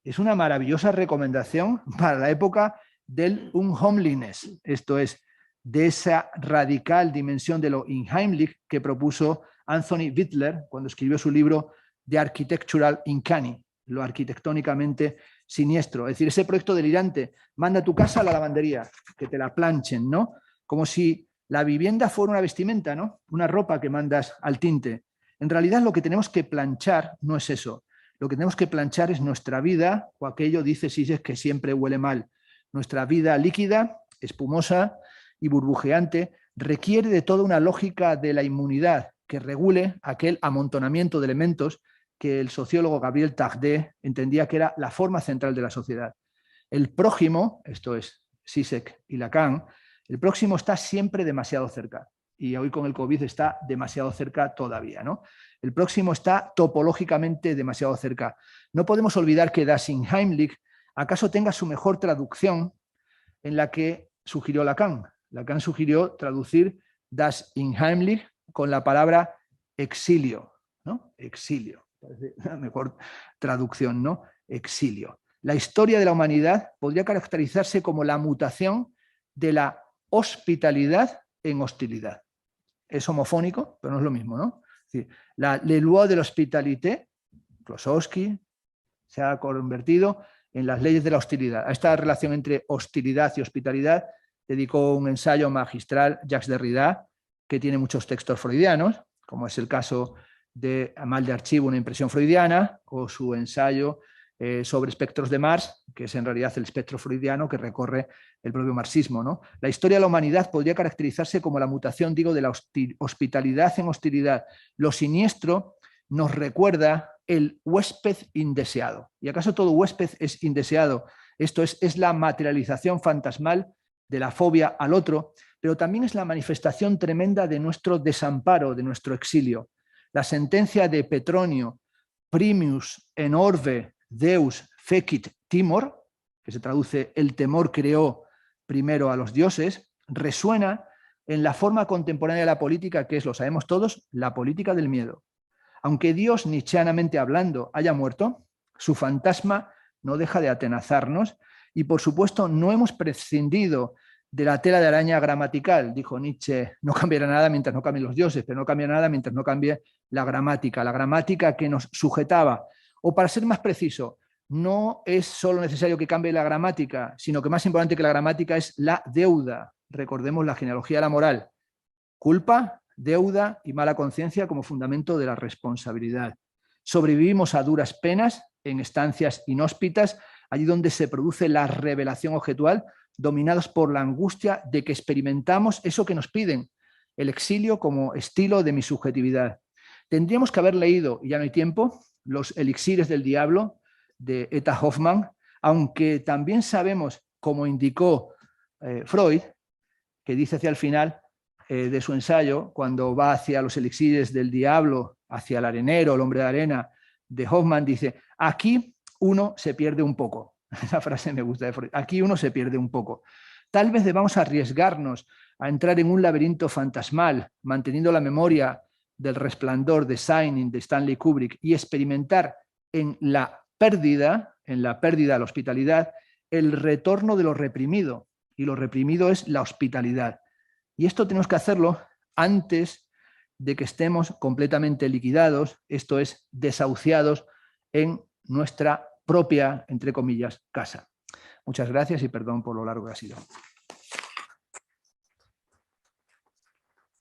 Es una maravillosa recomendación para la época del unhomeliness, esto es, de esa radical dimensión de lo unheimlich que propuso Anthony Wittler cuando escribió su libro The Architectural Uncanny, lo arquitectónicamente siniestro. Es decir, ese proyecto delirante, manda tu casa a la lavandería, que te la planchen, ¿no? Como si la vivienda fuera una vestimenta, ¿no? Una ropa que mandas al tinte. En realidad lo que tenemos que planchar no es eso. Lo que tenemos que planchar es nuestra vida, o aquello, dice Sisek, que siempre huele mal. Nuestra vida líquida, espumosa y burbujeante requiere de toda una lógica de la inmunidad que regule aquel amontonamiento de elementos que el sociólogo Gabriel Tarde entendía que era la forma central de la sociedad. El prójimo, esto es Sisek y Lacan, el próximo está siempre demasiado cerca. Y hoy con el COVID está demasiado cerca todavía, ¿no? El próximo está topológicamente demasiado cerca. No podemos olvidar que Das Unheimlich acaso tenga su mejor traducción en la que sugirió Lacan. Lacan sugirió traducir Das Unheimlich con la palabra exilio, ¿no? Exilio. Parece la mejor traducción, ¿no? Exilio. La historia de la humanidad podría caracterizarse como la mutación de la hospitalidad en hostilidad. Es homofónico, pero no es lo mismo, ¿no? Es decir, les lois de l'hospitalité, Klossowski, se ha convertido en las leyes de la hostilidad. A esta relación entre hostilidad y hospitalidad dedicó un ensayo magistral Jacques Derrida, que tiene muchos textos freudianos, como es el caso de Mal de archivo, una impresión freudiana, o su ensayo sobre espectros de Marx, que es en realidad el espectro freudiano que recorre el propio marxismo, ¿no? La historia de la humanidad podría caracterizarse como la mutación, digo, de la hospitalidad en hostilidad. Lo siniestro nos recuerda el huésped indeseado. ¿Y acaso todo huésped es indeseado? Esto es la materialización fantasmal de la fobia al otro, pero también es la manifestación tremenda de nuestro desamparo, de nuestro exilio. La sentencia de Petronio, Primius en orbe Deus fecit timor, que se traduce el temor creó primero a los dioses, resuena en la forma contemporánea de la política, que es, lo sabemos todos, la política del miedo. Aunque Dios, nietzscheanamente hablando, haya muerto, su fantasma no deja de atenazarnos y, por supuesto, no hemos prescindido de la tela de araña gramatical. Dijo Nietzsche, no cambiará nada mientras no cambien los dioses, pero no cambia nada mientras no cambie la gramática que nos sujetaba. O para ser más preciso, no es solo necesario que cambie la gramática, sino que más importante que la gramática es la deuda. Recordemos la genealogía de la moral. Culpa, deuda y mala conciencia como fundamento de la responsabilidad. Sobrevivimos a duras penas en estancias inhóspitas, allí donde se produce la revelación objetual, dominados por la angustia de que experimentamos eso que nos piden, el exilio como estilo de mi subjetividad. Tendríamos que haber leído, y ya no hay tiempo, Los elixires del diablo, de Eta Hoffmann, aunque también sabemos, como indicó Freud, que dice hacia el final de su ensayo, cuando va hacia los elixires del diablo, hacia el arenero, el hombre de arena, de Hoffmann, dice, aquí uno se pierde un poco. Esa frase me gusta de Freud. Aquí uno se pierde un poco. Tal vez debamos arriesgarnos a entrar en un laberinto fantasmal, manteniendo la memoria del Resplandor, de Shining, de Stanley Kubrick, y experimentar en la pérdida, la hospitalidad, el retorno de lo reprimido. Y lo reprimido es la hospitalidad. Y esto tenemos que hacerlo antes de que estemos completamente liquidados, esto es, desahuciados en nuestra propia, entre comillas, casa. Muchas gracias y perdón por lo largo que ha sido.